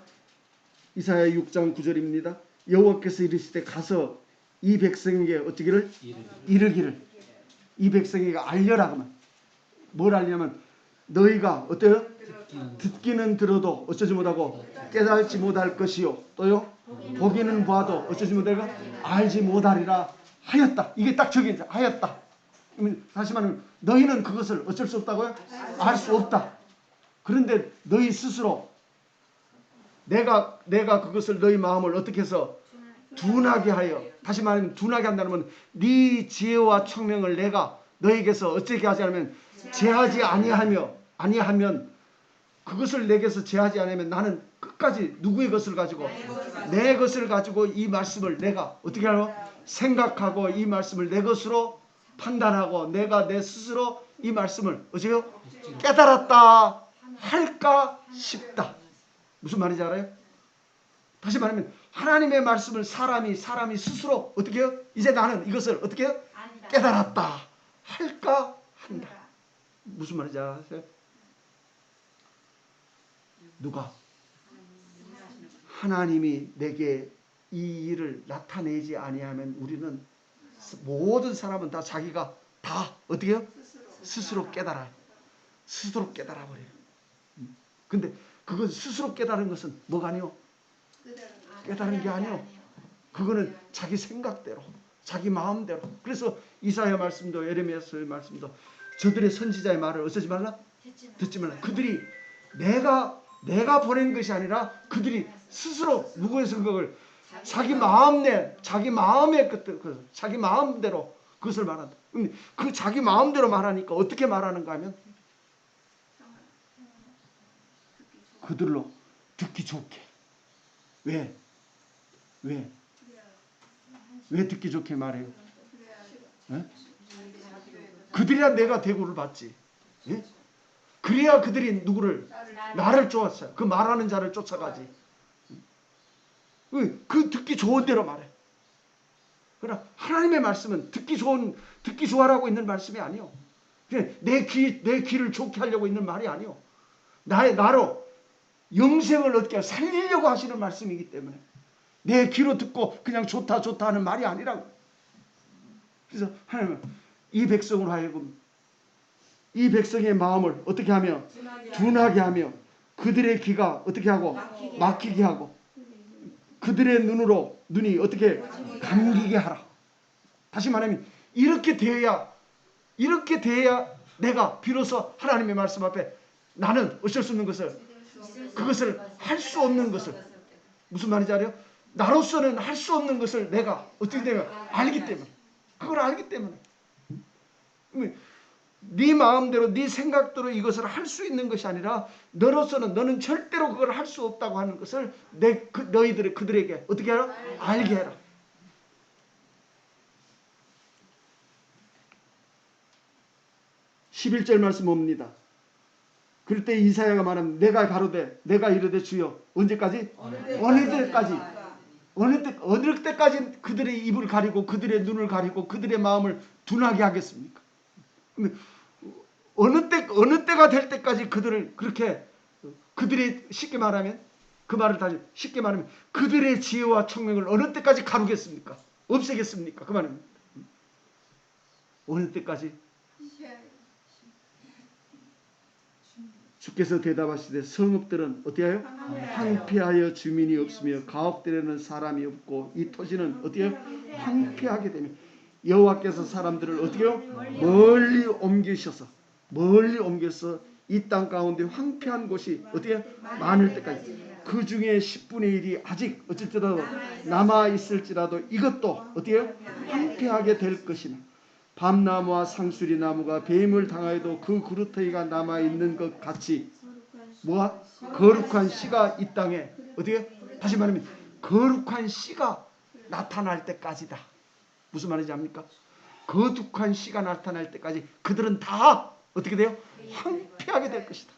Speaker 1: 이사야 6장 9절입니다. 여호와께서 이르시되 가서 이 백성에게 어찌기를? 이르기를. 이 백성에게 알려라. 그만. 뭘 알려면 너희가 어때요? 듣기는 들어도 어쩌지 못하고 깨달지 못할 것이요. 또요? 보기는 봐도 어쩌지 못하고 알지 못하리라 하였다. 이게 딱 저기 하였다. 다시 말하면 너희는 그것을 어쩔 수 없다고요? 알 수 없다. 그런데 너희 스스로 내가 그것을 너희 마음을 어떻게 해서 둔하게 하여, 다시 말하면 둔하게 한다는 건 네 지혜와 총명을 내가 너에게서 어떻게 하지 않으면 제하지 아니하면 그것을 내게서 제하지 않으면 나는 끝까지 누구의 것을 가지고? 내 것을 가지고 이 말씀을 내가 어떻게 하노? 생각하고 이 말씀을 내 것으로 판단하고 내가 내 스스로 이 말씀을 어째요? 깨달았다 할까 싶다. 무슨 말인지 알아요? 다시 말하면 하나님의 말씀을 사람이 스스로 어떻게 해요? 이제 나는 이것을 어떻게 해요? 깨달았다 할까 한다. 무슨 말인지 아세요? 누가? 하나님이 내게 이 일을 나타내지 아니하면 우리는 모든 사람은 다 자기가 다 어떻게 해요? 스스로 깨달아요. 스스로 깨달아버려요. 근데 그건 스스로 깨달은 것은 뭐가 아니요? 깨달은 게 아니요. 그거는 자기 생각대로 자기 마음대로. 그래서 이사야 말씀도 예레미야서의 말씀도 저들의 선지자의 말을 어쩌지 말라? 듣지 말라. 그들이 내가 보낸 것이 아니라 그들이 스스로 누구의 생각을 자기 마음의 자기 마음대로 그것을 말한다. 그 자기 마음대로 말하니까 어떻게 말하는가 하면 그들로 듣기 좋게. 왜 듣기 좋게 말해요? 네? 그들이야 내가 대구를 받지. 네? 그래야 그들이 누구를? 나를 쫓았어요. 그 말하는 자를 쫓아가지. 그 듣기 좋은 대로 말해. 그러나 하나님의 말씀은 듣기 좋아라고 있는 말씀이 아니요. 내 귀를 좋게 하려고 있는 말이 아니요. 나로 영생을 얻게 살리려고 하시는 말씀이기 때문에 내 귀로 듣고 그냥 좋다 하는 말이 아니라고. 그래서 하나님은 이 백성으로 하여금 이 백성의 마음을 어떻게 하며 둔하게 하며 그들의 귀가 어떻게 하고 막히게 하고 그들의 눈이 어떻게 감기게 하라. 다시 말하면 이렇게 되어야 내가 비로소 하나님의 말씀 앞에 나는 어쩔 수 없는 것을 그것을 할 수 없는 것을 무슨 말인지 알아요? 나로서는 할 수 없는 것을 내가 어떻게 되면 알기 때문에 그걸 알기 때문에 네 마음대로 네 생각대로 이것을 할 수 있는 것이 아니라 너는 절대로 그걸 할 수 없다고 하는 것을 그들에게 어떻게 하라? 알게 해라. (11절) 말씀 봅니다. 그럴 때 이사야가 말하면 내가 이르되 주여 언제까지? 어느 때까지 그들의 입을 가리고 그들의 눈을 가리고 그들의 마음을 둔하게 하겠습니까? 어느 때가 될 때까지 그들을 그렇게 그들의 쉽게 말하면 그 말을 다시 쉽게 말하면 그들의 지혜와 청명을 어느 때까지 가루겠습니까? 없애겠습니까? 그 말입니다. 어느 때까지? 주께서 대답하시되 성읍들은 어떻게 하여? 황폐하여 주민이 없으며 가옥들에는 사람이 없고 이 토지는 어떻게 해요? 황폐하게 되며 여호와께서 사람들을 어떻게 해요? 멀리 옮기셔서 이 땅 가운데 황폐한 곳이 어떻게 많을 때까지 그 중에 10분의 1이 아직 어쨌든 남아 있을지라도 이것도 어떻게 해요? 황폐하게 될 것이나 밤나무와 상수리 나무가 뱀을 당하여도 그 그루터기가 남아 있는 것 같이 뭐야? 거룩한 씨가 이 땅에 어떻게? 다시 말하면 거룩한 씨가 나타날 때까지다. 무슨 말인지 압니까? 거룩한 씨가 나타날 때까지 그들은 다 어떻게 돼요? 황폐하게 될 것이다.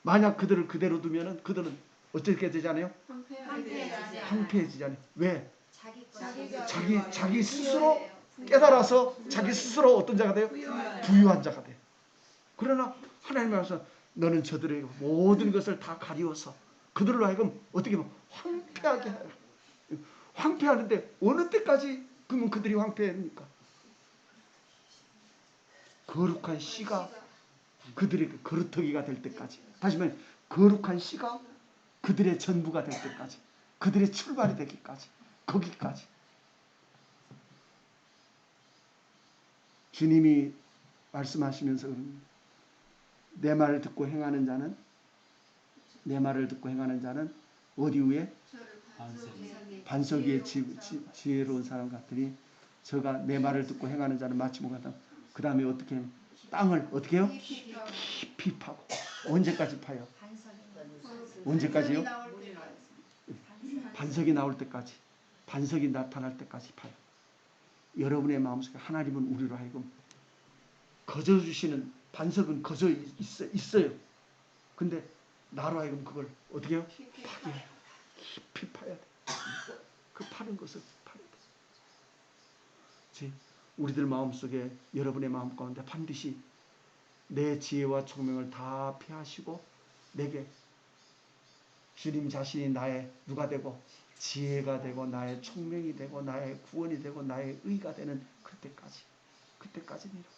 Speaker 1: 만약 그들을 그대로 두면은 그들은 어떻게 되잖아요? 황폐해지잖아요. 왜? 자기 스스로 깨달아서 자기 스스로 어떤 자가 돼요? 부유한 자가 돼요. 그러나 하나님 말씀 너는 저들에게 모든 것을 다 가리워서 그들로 하여금 어떻게 보면 황폐하게 하라. 황폐하는데 어느 때까지 그러면 그들이 황폐합니까? 거룩한 씨가 그들에게 거루터기가 될 때까지. 다시 말해 거룩한 씨가 그들의 전부가 될 때까지. 그들의 출발이 되기까지. 거기까지. 주님이 말씀하시면서 내 말을 듣고 행하는 자는 어디 위에? 반석 위에 지혜로운 사람 같으니 저가 내 말을 듣고 행하는 자는 마치 뭐 같다. 그 다음에 어떻게 해요? 땅을 어떻게 해요? 깊이 파고 언제까지 파요? 언제까지요? 반석이 나올 때까지. 반석이 나타날 때까지 파요. 여러분의 마음속에 하나님은 우리로 하여금 거저주시는 반석은 거저 있어요. 근데 나로 하여금 그걸 어떻게 해요? 파괴해요. 깊이 파야 돼. 그 파는 것을 파야 돼. 우리들 마음속에 여러분의 마음 가운데 반드시 내 지혜와 총명을 다 피하시고 내게 주님 자신이 나의 누가 되고 지혜가 되고 나의 총명이 되고 나의 구원이 되고 나의 의가 되는 그때까지입니다.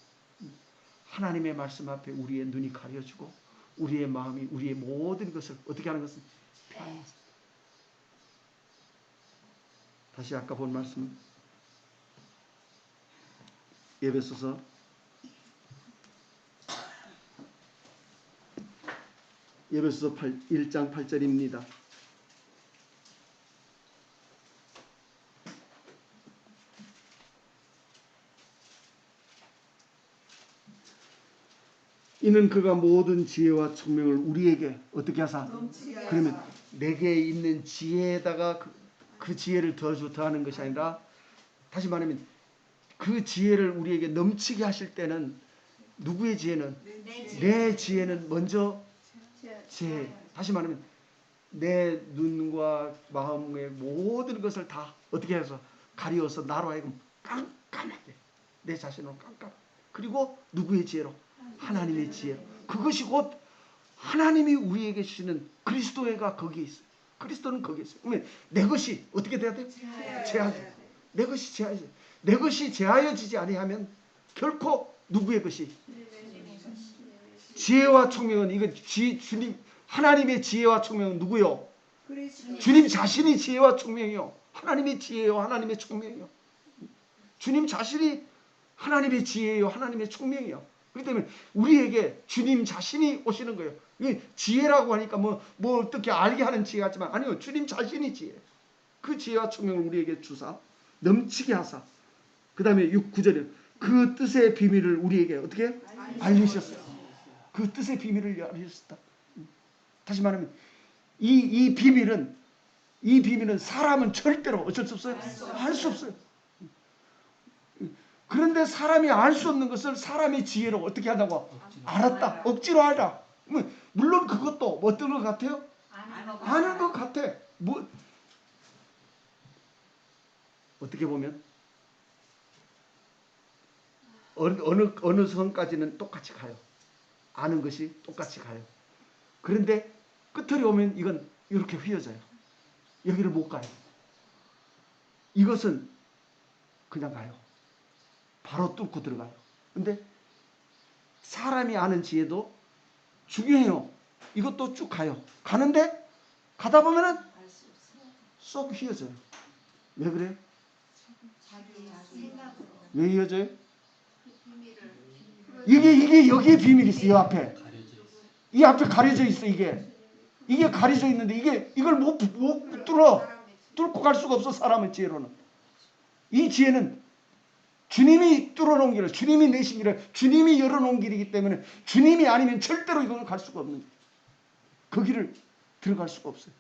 Speaker 1: 하나님의 말씀 앞에 우리의 눈이 가려지고 우리의 마음이 우리의 모든 것을 어떻게 하는 것은 피하는 것입니다. 다시 아까 본 말씀 에베소서 1장 8절입니다. 이는 그가 모든 지혜와 총명을 우리에게 어떻게 하사? 그러면 내게 있는 지혜에다가 그 지혜를 더하는 것이 아니라 다시 말하면 그 지혜를 우리에게 넘치게 하실 때는 누구의 지혜는? 내 지혜는 먼저 지혜. 다시 말하면 내 눈과 마음의 모든 것을 다 어떻게 해서 가리워서 나로 하여금 깜깜하게 내 자신으로 깜깜. 그리고 누구의 지혜로? 하나님의 지혜로. 그것이 곧 하나님이 우리에게 주시는 그리스도가 거기에 있어요. 그리스도는 거기에 있어요. 그러면 내 것이 어떻게 돼야 돼요? 제하여. 내 것이 제하여. 내 것이 제하여지지 아니하면 결코 누구의 것이? 지혜와 총명은 이건 주님 하나님의 지혜와 총명은 누구요? 주님 자신이 지혜와 총명이요. 하나님의 지혜요. 하나님의 총명이요. 주님 자신이 하나님의 지혜요. 하나님의 총명이요. 그렇기 때문에 우리에게 주님 자신이 오시는 거예요. 지혜라고 하니까 뭐 어떻게 알게 하는 지혜 같지만 아니요. 주님 자신이 지혜. 그 지혜와 총명을 우리에게 주사 넘치게 하사. 그 다음에 9절에 그 뜻의 비밀을 우리에게 어떻게 알리셨어요. 그 뜻의 비밀을 알리셨다. 다시 말하면 이 비밀은 사람은 절대로 어쩔 수 없어요. 알 수 없어요. 그런데 사람이 알 수 없는 것을 사람의 지혜로 어떻게 한다고? 알았다. 억지로 하라. 물론 그것도 어떤 것 같아요? 아는 것 같아. 어떻게 보면 어느 선까지는 똑같이 가요. 아는 것이 똑같이 가요. 그런데 끝을 오면 이건 이렇게 휘어져요. 여기를 못 가요. 이것은 그냥 가요. 바로 뚫고 들어가요. 근데 사람이 아는 지혜도 중요해요. 이것도 쭉 가요. 가는데 가다 보면은 쏙 휘어져요. 왜 그래요? 왜 휘어져요? 이게 여기에 비밀이 있어요. 이 앞에. 이 앞에 가려져 있어. 이게 가려져 있는데 이걸 못 뚫고 갈 수가 없어. 사람의 지혜로는. 이 지혜는 주님이 뚫어놓은 길을, 주님이 내신 길을, 주님이 열어놓은 길이기 때문에 주님이 아니면 절대로 이걸 갈 수가 없는 거예요. 그 길을 들어갈 수가 없어요.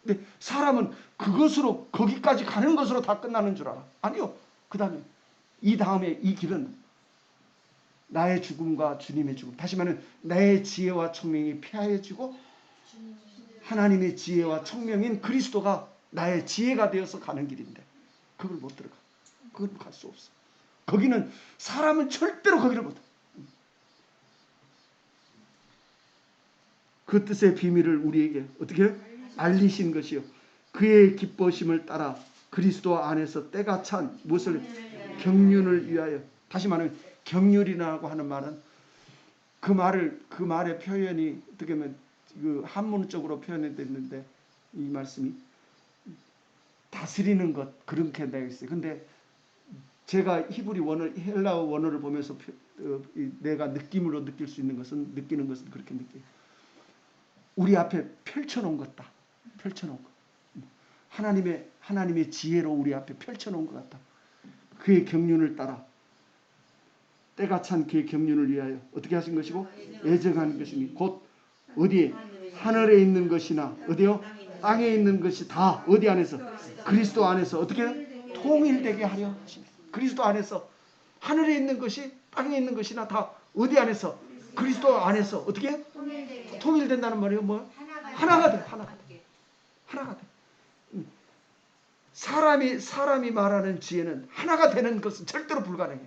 Speaker 1: 근데 사람은 그것으로 거기까지 가는 것으로 다 끝나는 줄 알아. 아니요. 그 다음에 이 길은 나의 죽음과 주님의 죽음. 다시 말하면 나의 지혜와 총명이 폐하여지고 하나님의 지혜와 총명인 그리스도가 나의 지혜가 되어서 가는 길인데 그걸 못 들어가. 그걸 갈 수 없어. 거기는 사람은 절대로 거기를 못해. 그 뜻의 비밀을 우리에게 어떻게 알리신 것이요. 그의 기뻐심을 따라 그리스도 안에서 때가 찬 무엇을 경륜을 위하여. 다시 말하면 경륜이라고 하는 말은 그 말의 표현이 어떻게 보면 그 한문적으로 표현이 됐는데 이 말씀이 다스리는 것 그렇게 되어 있어요. 근데 제가 히브리 원어 헬라어 원어를 보면서 내가 느낌으로 느끼는 것은 그렇게 느껴요. 우리 앞에 펼쳐놓은 것다. 펼쳐놓은 것. 하나님의 지혜로 우리 앞에 펼쳐놓은 것 같다. 그의 경륜을 따라 때가 찬 그의 경륜을 위하여 어떻게 하신 것이고 애정하는 것이니 곧 어디? 하늘에 있는 것이나 어디요? 땅에 있는 것이 다 어디 안에서? 그리스도 안에서 어떻게? 통일되게 하려 하십니다. 그리스도 안에서 하늘에 있는 것이 땅에 있는 것이나 다 어디 안에서? 그리스도 안에서 어떻게? 통일된다는 말이에요. 뭐? 하나가 돼. 하나가 돼. 사람이 말하는 지혜는 하나가 되는 것은 절대로 불가능해.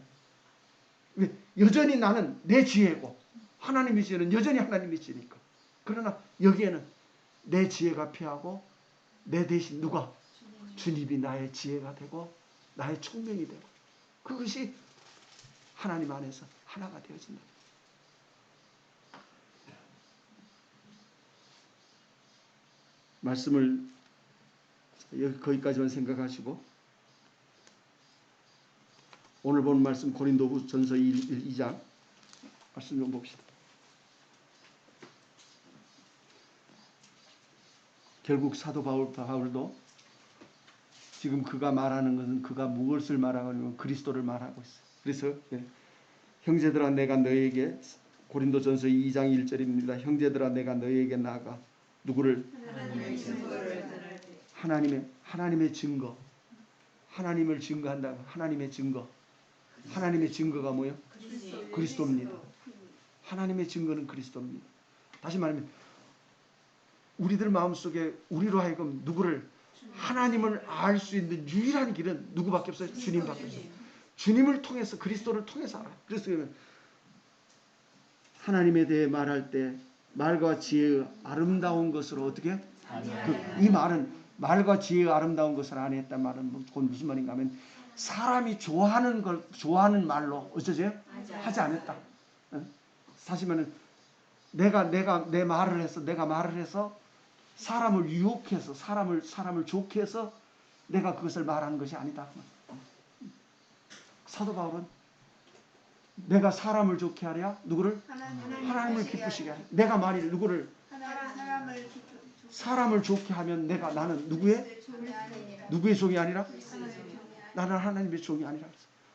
Speaker 1: 여전히 나는 내 지혜고 하나님의 지혜는 여전히 하나님의 지혜니까. 그러나 여기에는 내 지혜가 필요하고 내 대신 누가? 주님이 나의 지혜가 되고 나의 총명이 되고 그것이 하나님 안에서 하나가 되어진다. 말씀을 거기까지만 생각하시고 오늘 본 말씀 고린도전서 2장 말씀 좀 봅시다. 결국 사도 바울도 지금 그가 말하는 것은 그가 무엇을 말하고 있냐면 그리스도를 말하고 있어요. 그래서 형제들아 내가 너희에게 고린도전서 2장 1절입니다. 형제들아 내가 너희에게 나아가 누구를? 하나님의 증거. 하나님을 증거한다. 하나님의 증거. 하나님의 증거가 뭐예요? 그리스도입니다. 하나님의 증거는 그리스도입니다. 다시 말하면 우리들 마음속에 우리로 하여금 누구를? 하나님을 알 수 있는 유일한 길은 누구밖에 없어요? 주님밖에 없어요. 주님을 통해서 그리스도를 통해서 알아요. 그래서 하나님에 대해 말할 때 말과 지혜의 아름다운 것으로 어떻게? 이 말은 말과 지혜의 아름다운 것을 안 했단 말은 그건 무슨 말인가 하면 사람이 좋아하는 말로 어쩌세요? 하지 않았다. 사실 말은 내가 내 말을 해서 사람을 유혹해서 사람을 좋게 해서 내가 그것을 말하는 것이 아니다. 사도 바울은 내가 사람을 좋게 하랴 누구를? 하나님을 기쁘시게 하랴. 내가 만일 누구를? 사람을 좋게 하면 나는 누구의 종이 아니라? 나는 하나님의 종이 아니라.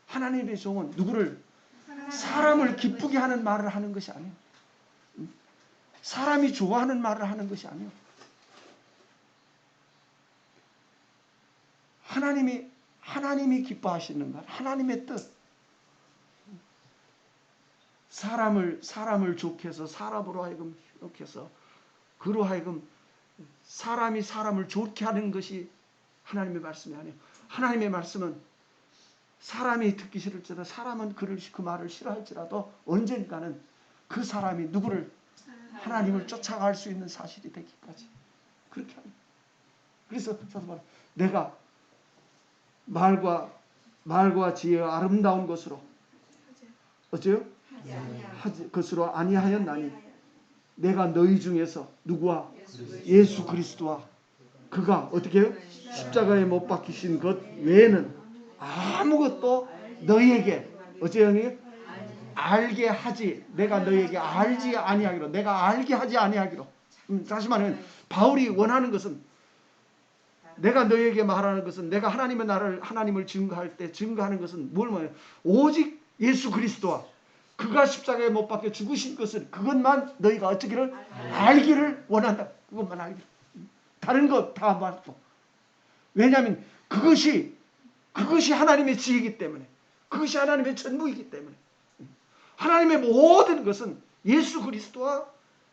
Speaker 1: 하나님의 종은 누구를? 사람을 기쁘게 하는 말을 하는 것이 아니에요. 사람이 좋아하는 말을 하는 것이 아니에요. 하나님이 기뻐하시는 것, 하나님의 뜻. 사람을 좋게 해서 사람으로 하여금 이렇게 해서 그로 하여금 사람이 사람을 좋게 하는 것이 하나님의 말씀이 아니에요. 하나님의 말씀은 사람이 듣기 싫을지라도 사람은 그 말을 싫어할지라도 언젠가는 그 사람이 누구를? 하나님을 쫓아갈 수 있는 사실이 되기까지 그렇게 합니다. 그래서 내가 말과 지혜의 아름다운 것으로 어째요? 것으로 아니하였나니 내가 너희 중에서 누구와? 예수 그리스도와 그가 어떻게 해요? 십자가에 못 박히신 것 외에는 아무것도 너희에게 어째요? 알게 하지 내가 너희에게 알지 아니하기로 내가 알게 하지 아니하기로. 다시 말하면 바울이 원하는 것은 내가 너희에게 말하는 것은 내가 하나님을 증거할 때 증거하는 것은 뭘 말해요? 오직 예수 그리스도와 그가 십자가에 못 박혀 죽으신 것을 그것만 너희가 어쩌기를 알기를 원한다. 그것만 알기를. 다른 것 다 말고. 왜냐하면 그것이 하나님의 지혜이기 때문에 그것이 하나님의 전부이기 때문에 하나님의 모든 것은 예수 그리스도와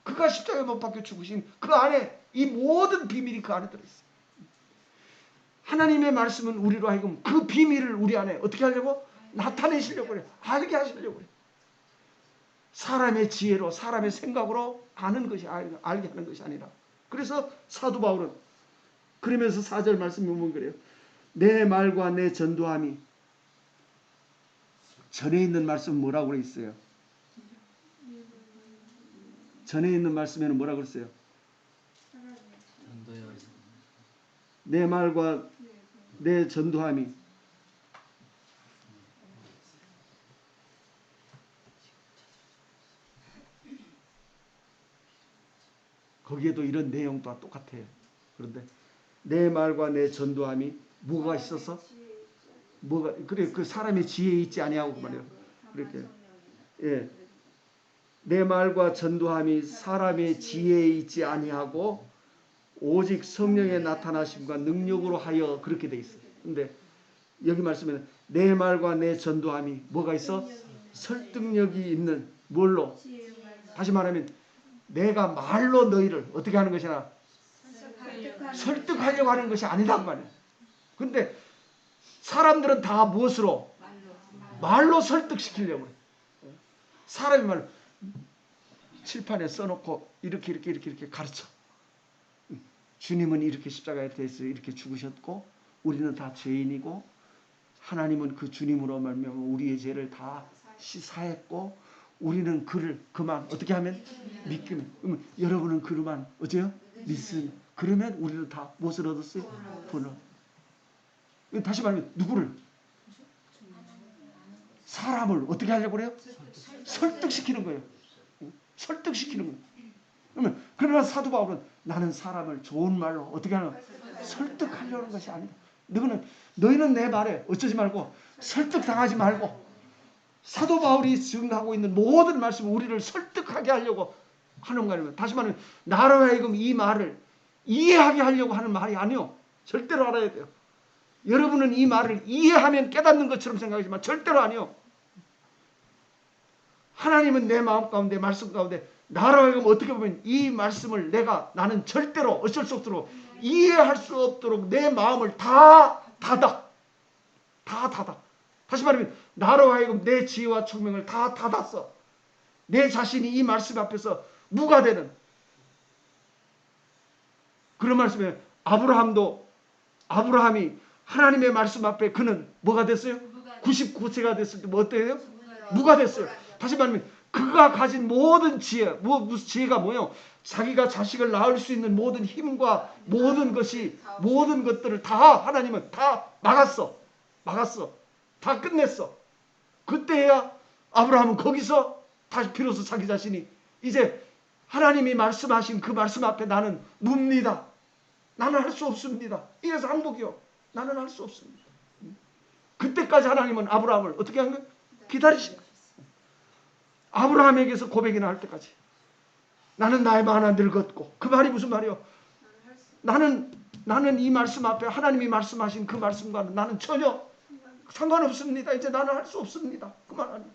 Speaker 1: 그가 십자가에 못 박혀 죽으신 그 안에 이 모든 비밀이 그 안에 들어있어요. 하나님의 말씀은 우리로 하여금 그 비밀을 우리 안에 어떻게 하려고? 나타내시려고 그래요. 알게 하시려고 그래요. 사람의 지혜로 사람의 생각으로 아는 것이 알게 하는 것이 아니라. 그래서 사도 바울은 그러면서 4절 말씀 보면 그래요. 내 말과 내 전도함이 전에 있는 말씀은 뭐라고 그래 있어요? 전에 있는 말씀에는 뭐라고 그랬어요? 내 말과 내 전도함이 거기에도 이런 내용도 똑같아요. 그런데 내 말과 내 전도함이 뭐가 있어서 그래 그 사람의 지혜에 있지 아니하고 그 말이에요. 그렇게 내 말과 전도함이 사람의 지혜에 있지 아니하고 오직 성령의 나타나심과 능력으로 하여 그렇게 돼 있어요. 근데 여기 말씀에는 내 말과 내 전도함이 뭐가 있어? 설득력이 있는 뭘로? 다시 말하면 내가 말로 너희를 어떻게 하는 것이나 설득하려고 하는 것이 아니란 말이에요. 근데 사람들은 다 무엇으로? 말로 설득시키려고 그래요. 사람이 말로 칠판에 써놓고 이렇게 가르쳐. 주님은 이렇게 십자가에 대해서 이렇게 죽으셨고 우리는 다 죄인이고 하나님은 그 주님으로 말미암아 우리의 죄를 다 사했고 우리는 그를 그만 어떻게 하면 믿기면 여러분은 그만 어째요? 믿으면 그러면 우리는 다 무엇을 얻었어요? 본을. 다시 말하면 누구를? 사람을 어떻게 하려고 그래요? 설득시키는 거예요. 설득시키는 거예요. 그러나 사도 바울은 나는 사람을 좋은 말로 어떻게 하는 설득하려는 것이 아니다. 너희는 내 말에 어쩌지 말고 설득당하지 말고 사도 바울이 증거하고 있는 모든 말씀은 우리를 설득하게 하려고 하는 거예요. 다시 말하면 나로 하여금 이 말을 이해하게 하려고 하는 말이 아니요. 절대로 알아야 돼요. 여러분은 이 말을 이해하면 깨닫는 것처럼 생각하지만 절대로 아니요. 하나님은 내 마음 가운데 말씀 가운데 나로 하여금 어떻게 보면 이 말씀을 나는 절대로 어쩔 수 없도록 이해할 수 없도록 내 마음을 다 닫아. 다시 말하면 나로 하여금 내 지혜와 총명을 다 닫았어. 내 자신이 이 말씀 앞에서 무가 되는 그런 말씀에 아브라함이 하나님의 말씀 앞에 그는 뭐가 됐어요? 99세가 됐을 때 뭐 어때요? 무가 됐어요. 다시 말하면 그가 가진 모든 지혜, 무슨 지혜가 뭐예요? 자기가 자식을 낳을 수 있는 모든 힘과 모든 것들을 다 하나님은 다 막았어. 다 끝냈어. 그때야 아브라함은 거기서 다시 비로소 자기 자신이 이제 하나님이 말씀하신 그 말씀 앞에 나는 묵니다. 나는 할 수 없습니다. 이래서 항복이요. 나는 할 수 없습니다. 그때까지 하나님은 아브라함을 어떻게 한 거예요? 기다리신 거예요. 아브라함에게서 고백이 나올 때까지. 나는 나의 만화 늙었고. 그 말이 무슨 말이요? 나는 이 말씀 앞에 하나님이 말씀하신 그 말씀과는 나는 전혀 상관없습니다. 이제 나는 할 수 없습니다. 그 말 아니에요.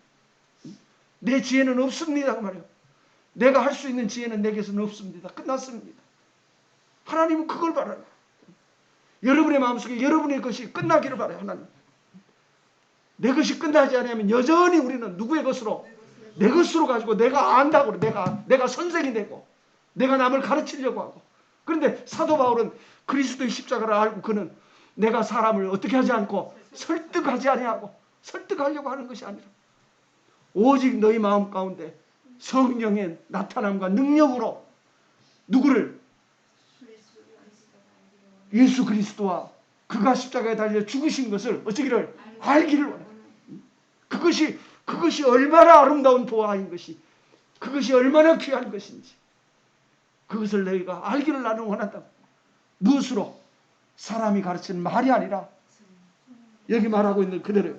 Speaker 1: 내 지혜는 없습니다. 그 말이에요. 내가 할 수 있는 지혜는 내게서는 없습니다. 끝났습니다. 하나님은 그걸 바라요. 여러분의 마음속에 여러분의 것이 끝나기를 바라요. 하나님. 내 것이 끝나지 않으면 여전히 우리는 누구의 것으로? 내 것으로 가지고 내가 안다고 그래. 내가 선생이 되고 내가 남을 가르치려고 하고. 그런데 사도 바울은 그리스도의 십자가를 알고 그는 내가 사람을 어떻게 하지 않고 설득하지 아니하고 설득하려고 하는 것이 아니라 오직 너희 마음 가운데 성령의 나타남과 능력으로 누구를? 예수 그리스도와 그가 십자가에 달려 죽으신 것을 어쩌기를 알기를 원해요. 그것이 얼마나 아름다운 보화인 것이 그것이 얼마나 귀한 것인지 그것을 너희가 알기를 나는 원한다. 무엇으로? 사람이 가르치는 말이 아니라 여기 말하고 있는 그대로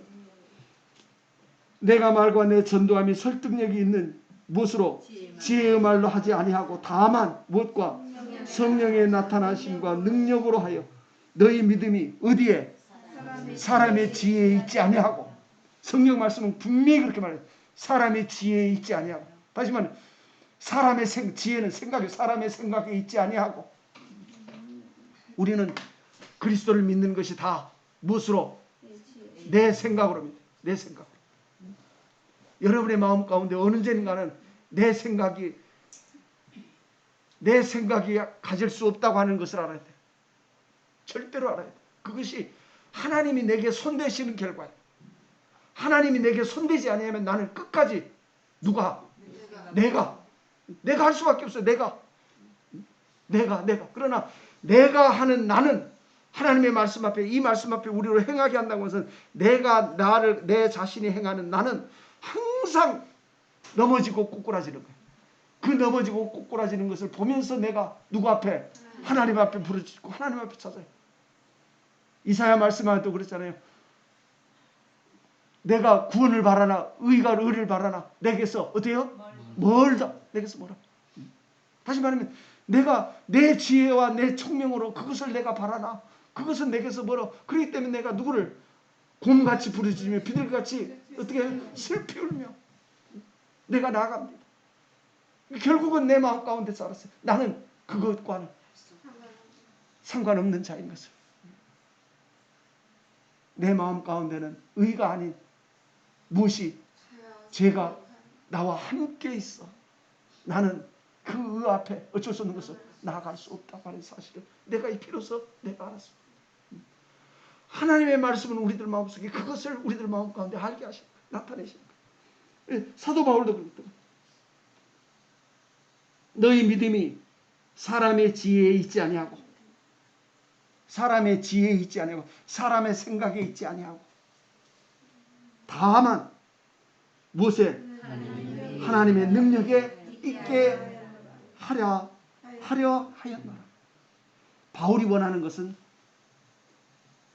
Speaker 1: 내가 말과 내 전도함이 설득력이 있는 무엇으로? 지혜의 말로 하지 아니하고 다만 무엇과? 성령의 나타나심과 능력으로 하여 너희 믿음이 어디에? 사람의 지혜에 있지 아니하고. 성령 말씀은 분명히 그렇게 말해요. 사람의 지혜에 있지 아니하고. 다시 말하면 사람의 지혜는 사람의 생각에 있지 아니하고. 우리는 그리스도를 믿는 것이 다 무엇으로? 내 생각으로 믿어요. 내 생각. 여러분의 마음 가운데 어느 언젠가는 내 생각이 가질 수 없다고 하는 것을 알아야 돼요. 절대로 알아야 돼요. 그것이 하나님이 내게 손대시는 결과예요. 하나님이 내게 손대지 아니하면 나는 끝까지 누가? 내가 할 수밖에 없어요. 내가. 그러나 내가 하는 나는 하나님의 말씀 앞에 이 말씀 앞에 우리로 행하게 한다고 해서 내 자신이 행하는 나는 항상 넘어지고 꼬꾸라지는 거예요. 그 넘어지고 꼬꾸라지는 것을 보면서 내가 누구 앞에? 하나님 앞에 부르짖고 하나님 앞에 찾아요. 이사야 말씀할 때 그랬잖아요. 내가 구원을 바라나 의가 의를 바라나 내게서 어때요? 멀다. 내게서 멀어. 다시 말하면 내가 내 지혜와 내 총명으로 그것을 내가 바라나 그것은 내게서 멀어. 그렇기 때문에 내가 누구를 곰같이 부르짖으며 비둘기같이 어떻게 해요? 슬피 울며 내가 나아갑니다. 결국은 내 마음 가운데서 알았어요. 나는 그것과는 상관없는 자인 것을. 내 마음 가운데는 의가 아닌 무엇이 죄가 나와 함께 있어. 나는 그 의 앞에 어쩔 수 없는 것을 나아갈 수 없다고 하는 사실을 내가 이 피로서 내가 알았습니다. 하나님의 말씀은 우리들 마음속에 그것을 우리들 마음 가운데 알게 하시고 나타내십니다. 사도 바울도 그랬더라. 너희 믿음이 사람의 지혜에 있지 아니하고 사람의 지혜에 있지 아니하고 사람의 생각에 있지 아니하고 다만 무엇에? 하나님의 능력에 있게 하려 하였노라. 바울이 원하는 것은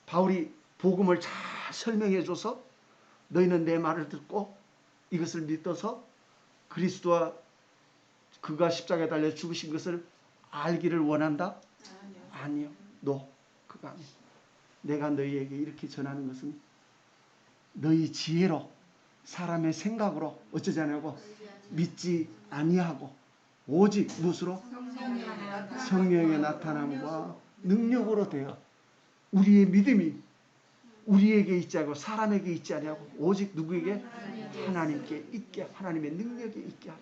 Speaker 1: 바울이 복음을 잘 설명해 줘서 너희는 내 말을 듣고 이것을 믿어서 그리스도와 그가 십자가에 달려 죽으신 것을 알기를 원한다? 아니요. 그가 아니요. 내가 너희에게 이렇게 전하는 것은 너희 지혜로 사람의 생각으로 어쩌지 않냐고 믿지 아니하고 오직 무엇으로? 성령의 나타남과 능력으로 되어 우리의 믿음이 우리에게 있지 않고 사람에게 있지 아니하고 오직 누구에게? 하나님께 있게 하나님의 능력에 있게 하려.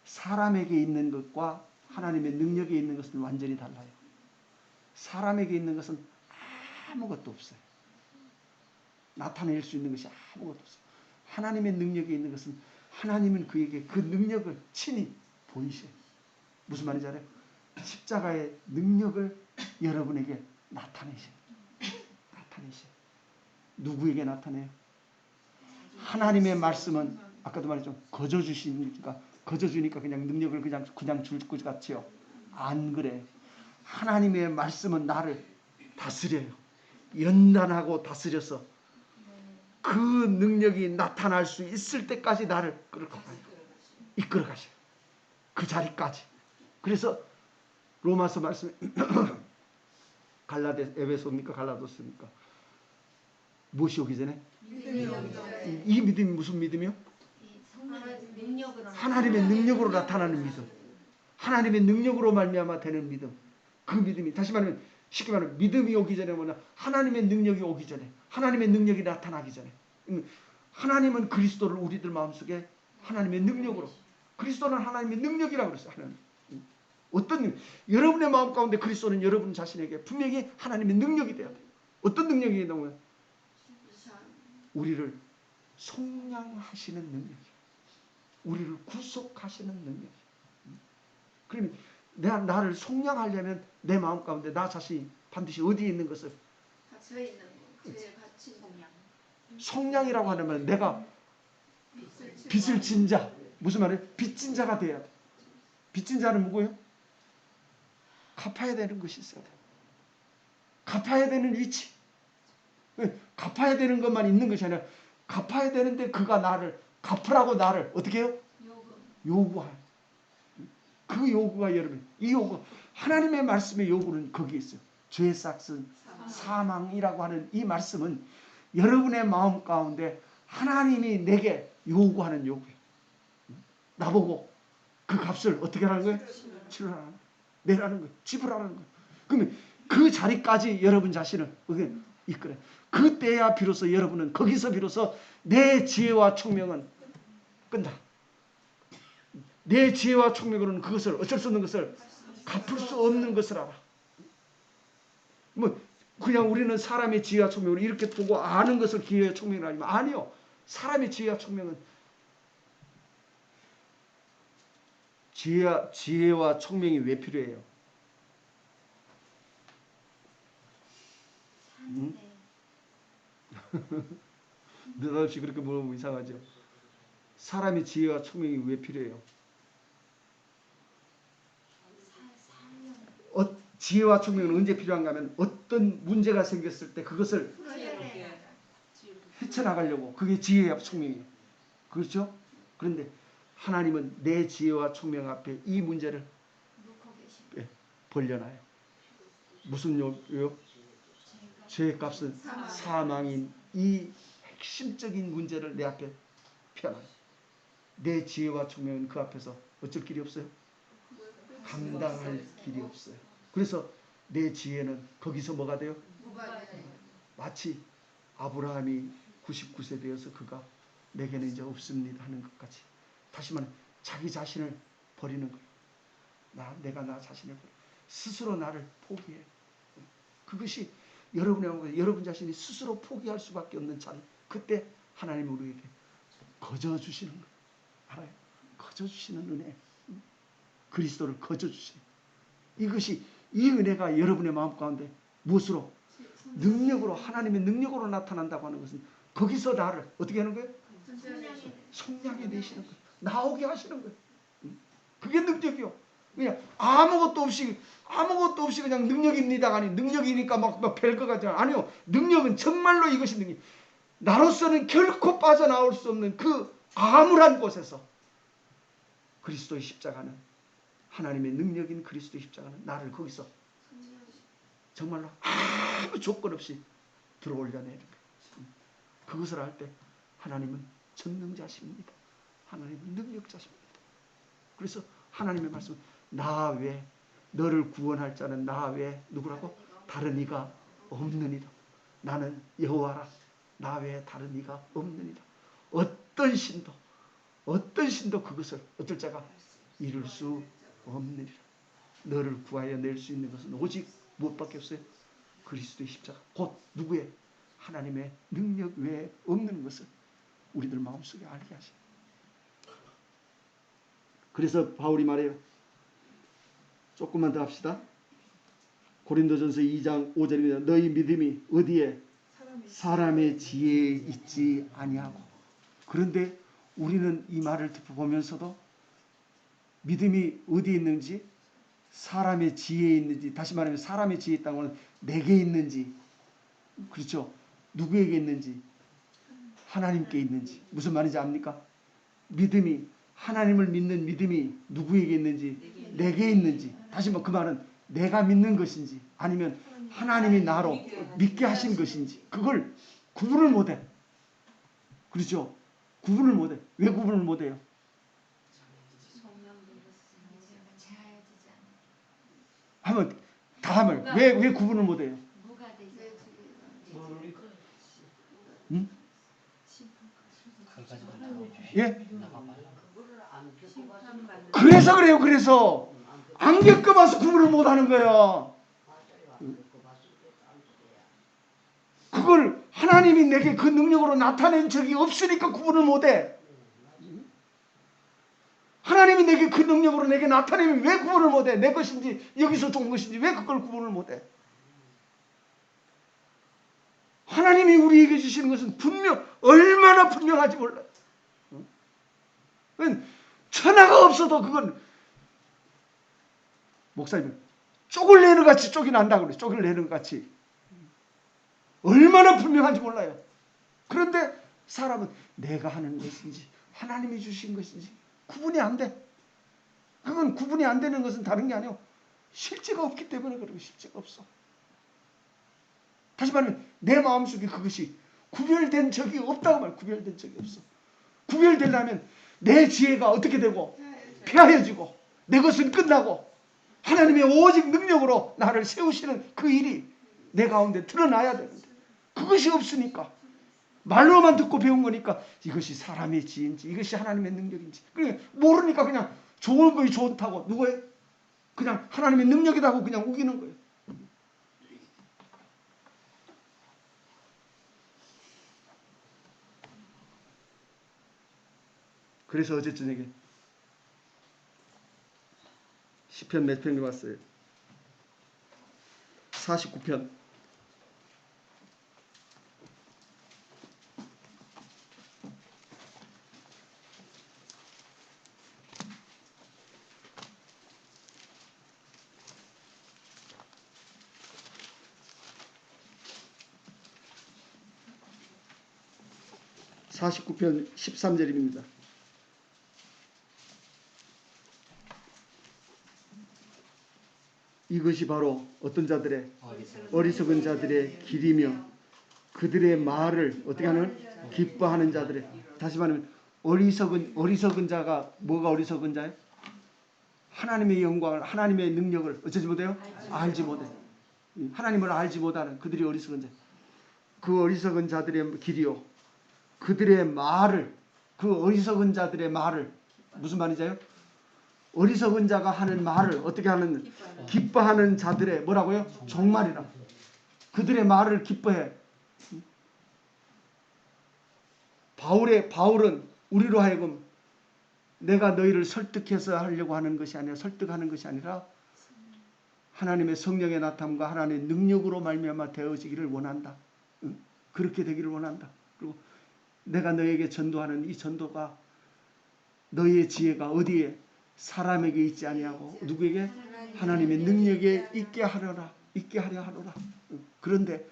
Speaker 1: 사람에게 있는 것과 하나님의 능력에 있는 것은 완전히 달라요. 사람에게 있는 것은 아무것도 없어요. 나타낼 수 있는 것이 아무것도 없어요. 하나님의 능력에 있는 것은 하나님은 그에게 그 능력을 친히 보이셔요. 무슨 말인지 알아요? 십자가의 능력을 여러분에게 나타내셔요. 누구에게 나타내요? 하나님의 말씀은 아까도 말했죠. 거저주시니까 거저주니까 그냥 능력을 그냥 줄 것 같지요. 안 그래요. 하나님의 말씀은 나를 다스려요. 연단하고 다스려서 그 능력이 나타날 수 있을 때까지 나를 이끌어 가셔요. 그 자리까지. 그래서 로마서 말씀 에베소입니까 갈라도스입니까? 무엇이 오기 전에? 이 믿음이 무슨 믿음이요? 하나님의 능력으로 나타나는 믿음. 하나님의 능력으로 말미암아 되는 믿음. 그 믿음이 다시 말하면 쉽게 말하면 믿음이 오기 전에 뭐냐? 하나님의 능력이 오기 전에 하나님의 능력이 나타나기 전에 하나님은 그리스도를 우리들 마음속에 하나님의 능력으로 그리스도는 하나님의 능력이라고 그랬어요. 하나님. 어떤 여러분의 마음 가운데 그리스도는 여러분 자신에게 분명히 하나님의 능력이 돼야 돼요. 어떤 능력이 있냐면 우리를 속량하시는 능력이에요. 우리를 구속하시는 능력이에요. 그러면 나를 속량하려면 내 마음 가운데 나 자신이 반드시 어디에 있는 것을
Speaker 2: 갇혀 있는 거, 죄에 갇힌 속량.
Speaker 1: 속량이라고 하면 내가 빚을 진 자 무슨 말이에요? 빚진 자가 돼야 돼. 빚진 자는 뭐고요? 갚아야 되는 것이 있어야 돼. 갚아야 되는 위치. 갚아야 되는 것만 있는 것이 아니라 갚아야 되는데 그가 나를 갚으라고 나를 어떻게 해요? 요구할. 그 요구가 여러분 이 요구 하나님의 말씀의 요구는 거기에 있어요. 죄 삭은 사망이라고 하는 이 말씀은 여러분의 마음 가운데 하나님이 내게 요구하는 요구예요. 나보고 그 값을 어떻게 하라는 거예요? 치르라는 거예요. 내라는 거예요. 지불하라는 거예요. 그러면 그 자리까지 여러분 자신을 이끌어요. 그때야 비로소 여러분은 거기서 비로소 내 지혜와 총명은 끈다. 내 지혜와 총명으로는 그것을 어쩔 수 없는 것을 갚을 수 없는 것을 알아. 뭐 그냥 우리는 사람의 지혜와 총명으로 이렇게 보고 아는 것을 지혜와 총명이라 하지만 아니요. 사람의 지혜와 총명은 지혜와 총명이 왜 필요해요? 응? 느닷없이 그렇게 물어보면 이상하죠. 사람의 지혜와 총명이 왜 필요해요? 지혜와 총명은 언제 필요한가 하면 어떤 문제가 생겼을 때 그것을 헤쳐나가려고 그게 지혜와 총명이에요. 그렇죠? 그런데 하나님은 내 지혜와 총명 앞에 이 문제를
Speaker 2: 놓고 계십니다.
Speaker 1: 벌려놔요. 무슨 요요? 죄의 값은 사망인 이 핵심적인 문제를 내 앞에 펴놔요. 내 지혜와 총명은 그 앞에서 어쩔 길이 없어요. 감당할 길이 없어요. 그래서 내 지혜는 거기서 뭐가 돼요? 마치 아브라함이 99세 되어서 그가 내게는 이제 없습니다 하는 것 같이, 다시 말하면 자기 자신을 버리는 거예요. 내가 나 자신을 버려. 스스로 나를 포기해. 그것이 여러분 자신이 스스로 포기할 수밖에 없는 자리, 그때 하나님 우리에게 거저 주시는 거예요. 알아요? 거저 주시는 은혜, 그리스도를 거저 주시는, 이것이, 이 은혜가 여러분의 마음 가운데 무엇으로? 능력으로, 하나님의 능력으로 나타난다고 하는 것은 거기서 나를 어떻게 하는 거예요? 속량해 내시는 거예요. 나오게 하시는 거예요. 그게 능력이요. 그냥 아무것도 없이 그냥 능력입니다가 아니, 능력이니까 막 별거 같지 않아요. 아니요. 능력은 정말로 이것이 능력. 나로서는 결코 빠져나올 수 없는 그 암울한 곳에서 그리스도의 십자가는, 하나님의 능력인 그리스도의 십자가는 나를 거기서 정말로 아무 조건 없이 들어올려내는 거예요. 그것을 할 때 하나님은 전능자십니다. 하나님은 능력자십니다. 그래서 하나님의 말씀은 나 외에, 너를 구원할 자는 나 외에 누구라고? 다른 이가 없느니라. 나는 여호와라. 나 외에 다른 이가 없느니라. 어떤 신도 그것을 어쩔 자가 이룰 수 없느니라. 너를 구하여 낼 수 있는 것은 오직 무엇밖에 없어요? 그리스도의 십자가, 곧 누구의? 하나님의 능력 외에 없는 것을 우리들 마음속에 알게 하시는. 그래서 바울이 말해요. 조금만 더 합시다. 고린도전서 2장 5절입니다. 너희 믿음이 어디에? 사람의 지혜에 있지 아니하고. 그런데 우리는 이 말을 보면서도 믿음이 어디에 있는지, 사람의 지혜에 있는지, 다시 말하면 사람의 지혜에 있다는 것은 내게 있는지, 그렇죠? 누구에게 있는지? 하나님께 있는지. 무슨 말인지 압니까? 믿음이, 하나님을 믿는 믿음이 누구에게 있는지? 내게 있는지. 다시 그 말은 내가 믿는 것인지 아니면 하나님이 나로 믿게 하신 것인지, 그걸 구분을 못해. 그렇죠? 구분을 못해. 왜 구분을 못해요? 하면 다 하면 왜 구분을 못해요? 응? 예? 그래서 그래요. 그래서 안 겪어봐서 구분을 못하는 거야. 그걸 하나님이 내게 그 능력으로 나타낸 적이 없으니까 구분을 못해. 하나님이 내게 그 능력으로 내게 나타내면 왜 구분을 못해? 내 것인지 여기서 좋은 것인지 왜 그걸 구분을 못해? 하나님이 우리에게 주시는 것은 얼마나 분명하지 몰라요. 천하가 없어도 그건 목사님 쪽을 내는 같이 쪽이 난다고 그래. 쪽을 내는 것 같이 얼마나 분명한지 몰라요. 그런데 사람은 내가 하는 것인지 하나님이 주신 것인지 구분이 안 돼. 그건 구분이 안 되는 것은 다른 게 아니에요. 실제가 없기 때문에 그러고, 실제가 없어. 다시 말하면 내 마음속에 그것이 구별된 적이 없다고 말. 구별된 적이 없어. 구별되려면 내 지혜가 어떻게 되고 폐하여지고 내 것은 끝나고 하나님의 오직 능력으로 나를 세우시는 그 일이 내 가운데 드러나야 되는데, 그것이 없으니까 말로만 듣고 배운 거니까 이것이 사람의 지혜인지 이것이 하나님의 능력인지 모르니까 그냥 좋은 거이 좋다고 누구예요? 그냥 하나님의 능력이라고 그냥 우기는 거예요. 그래서 어제 저녁에 시편 몇 편이 왔어요? 49편. (49편) 13절입니다. 이것이 바로 어떤 자들의 어리석은 자들의 길이며 그들의 말을 어떻게 하는 기뻐하는 자들의 다시 말하면 어리석은 자가 뭐가 어리석은 자예요? 하나님의 영광을 하나님의 능력을 어쩌지 못해요? 알지 못해요. 하나님을 알지 못하는 그들이 어리석은 자. 그 어리석은 자들의 길이요. 그들의 말을 그 어리석은 자들의 말을 무슨 말이죠? 어리석은 자가 하는 말을 어떻게 하는 기뻐하는 자들의 뭐라고요? 종말이라. 그들의 말을 기뻐해. 바울은 우리로 하여금 내가 너희를 설득해서 하려고 하는 것이 아니라 설득하는 것이 아니라 하나님의 성령의 나타남과 하나님의 능력으로 말미암아 되어지기를 원한다. 그렇게 되기를 원한다. 그리고 내가 너에게 전도하는 이 전도가 너희의 지혜가 어디에 사람에게 있지 아니하고 누구에게 하나님의 능력에 있게 하려 하노라. 그런데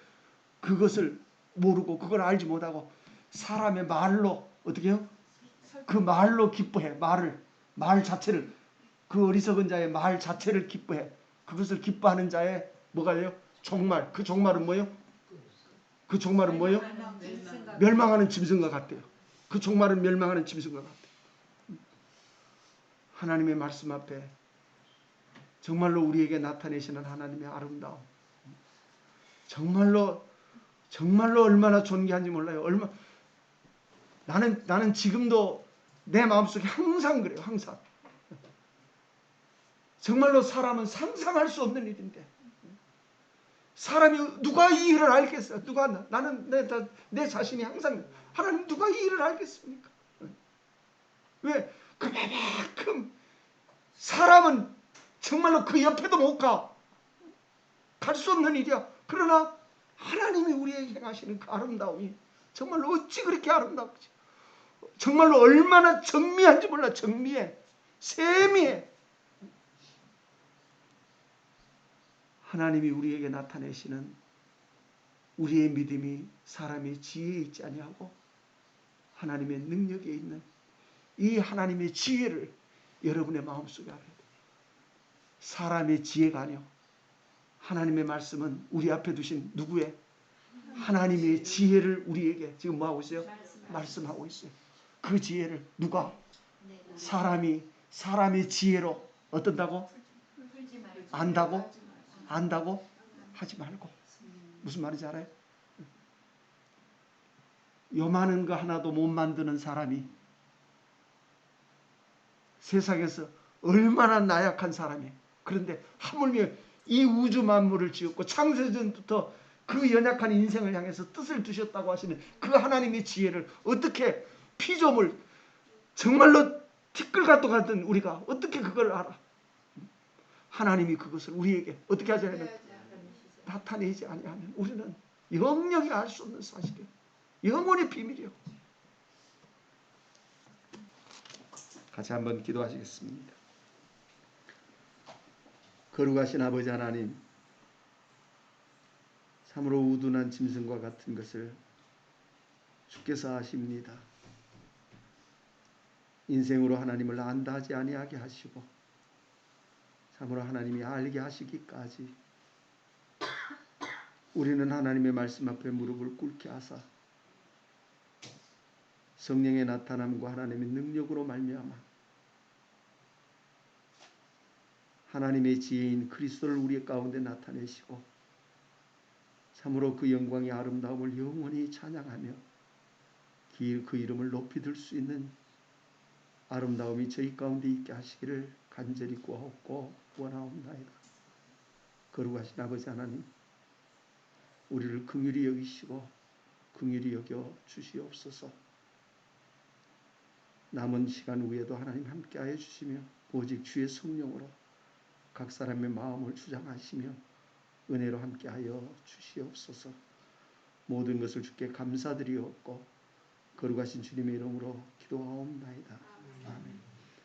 Speaker 1: 그것을 모르고 그걸 알지 못하고 사람의 말로 어떻게 해요? 그 말로 기뻐해. 말 자체를 그 어리석은 자의 말 자체를 기뻐해. 그것을 기뻐하는 자의 뭐가 돼요? 종말. 그 종말은 뭐예요? 그 종말은 뭐예요? 멸망하는 짐승과 같대요. 그 종말은 멸망하는 짐승과 같대요. 하나님의 말씀 앞에 정말로 우리에게 나타내시는 하나님의 아름다움. 정말로 얼마나 존귀한지 몰라요. 나는 지금도 내 마음속에 항상 그래요. 항상. 정말로 사람은 상상할 수 없는 일인데 사람이 누가 이 일을 알겠어요? 나는 내 자신이 항상 하나님 누가 이 일을 알겠습니까? 왜? 그만큼 사람은 정말로 그 옆에도 못 가. 갈 수 없는 일이야. 그러나 하나님이 우리에게 행하시는 그 아름다움이 정말로 어찌 그렇게 아름답지? 정말로 얼마나 정미한지 몰라. 정미해. 세미해. 하나님이 우리에게 나타내시는 우리의 믿음이 사람의 지혜에 있지 아니하고 하나님의 능력에 있는 이 하나님의 지혜를 여러분의 마음속에 알아야 돼요. 사람의 지혜가 아니요. 하나님의 말씀은 우리 앞에 두신 누구의? 하나님의 지혜를 우리에게 지금 뭐하고 있어요? 말씀하고 있어요. 그 지혜를 누가? 사람의 지혜로 어떤다고? 안다고 하지 말고. 무슨 말인지 알아요? 요만한 거 하나도 못 만드는 사람이 세상에서 얼마나 나약한 사람이에요. 그런데 하물며 이 우주 만물을 지었고 창세전부터 그 연약한 인생을 향해서 뜻을 두셨다고 하시는 그 하나님의 지혜를 어떻게 피조물 정말로 티끌같도 같은 우리가 어떻게 그걸 알아? 하나님이 그것을 우리에게 어떻게 하지 않으면 나타내지 아니하면 우리는 영영이 알 수 없는 사실이에요. 영원의 비밀이요. 같이 한번 기도하시겠습니다. 거룩하신 아버지 하나님, 참으로 우둔한 짐승과 같은 것을 주께서 아십니다. 인생으로 하나님을 안다 하지 아니하게 하시고 참으로 하나님이 알게 하시기까지 우리는 하나님의 말씀 앞에 무릎을 꿇게 하사 성령의 나타남과 하나님의 능력으로 말미암아 하나님의 지혜인 그리스도를 우리 가운데 나타내시고 참으로 그 영광의 아름다움을 영원히 찬양하며 그 이름을 높이 들 수 있는 아름다움이 저희 가운데 있게 하시기를 간절히 구하옵고 원하옵나이다. 거룩하신 아버지 하나님, 우리를 긍휼히 여기시고 긍휼히 여겨 주시옵소서. 남은 시간 후에도 하나님 함께하여 주시며 오직 주의 성령으로 각 사람의 마음을 주장하시며 은혜로 함께하여 주시옵소서. 모든 것을 주께 감사드리옵고 거룩하신 주님의 이름으로 기도하옵나이다. 아멘.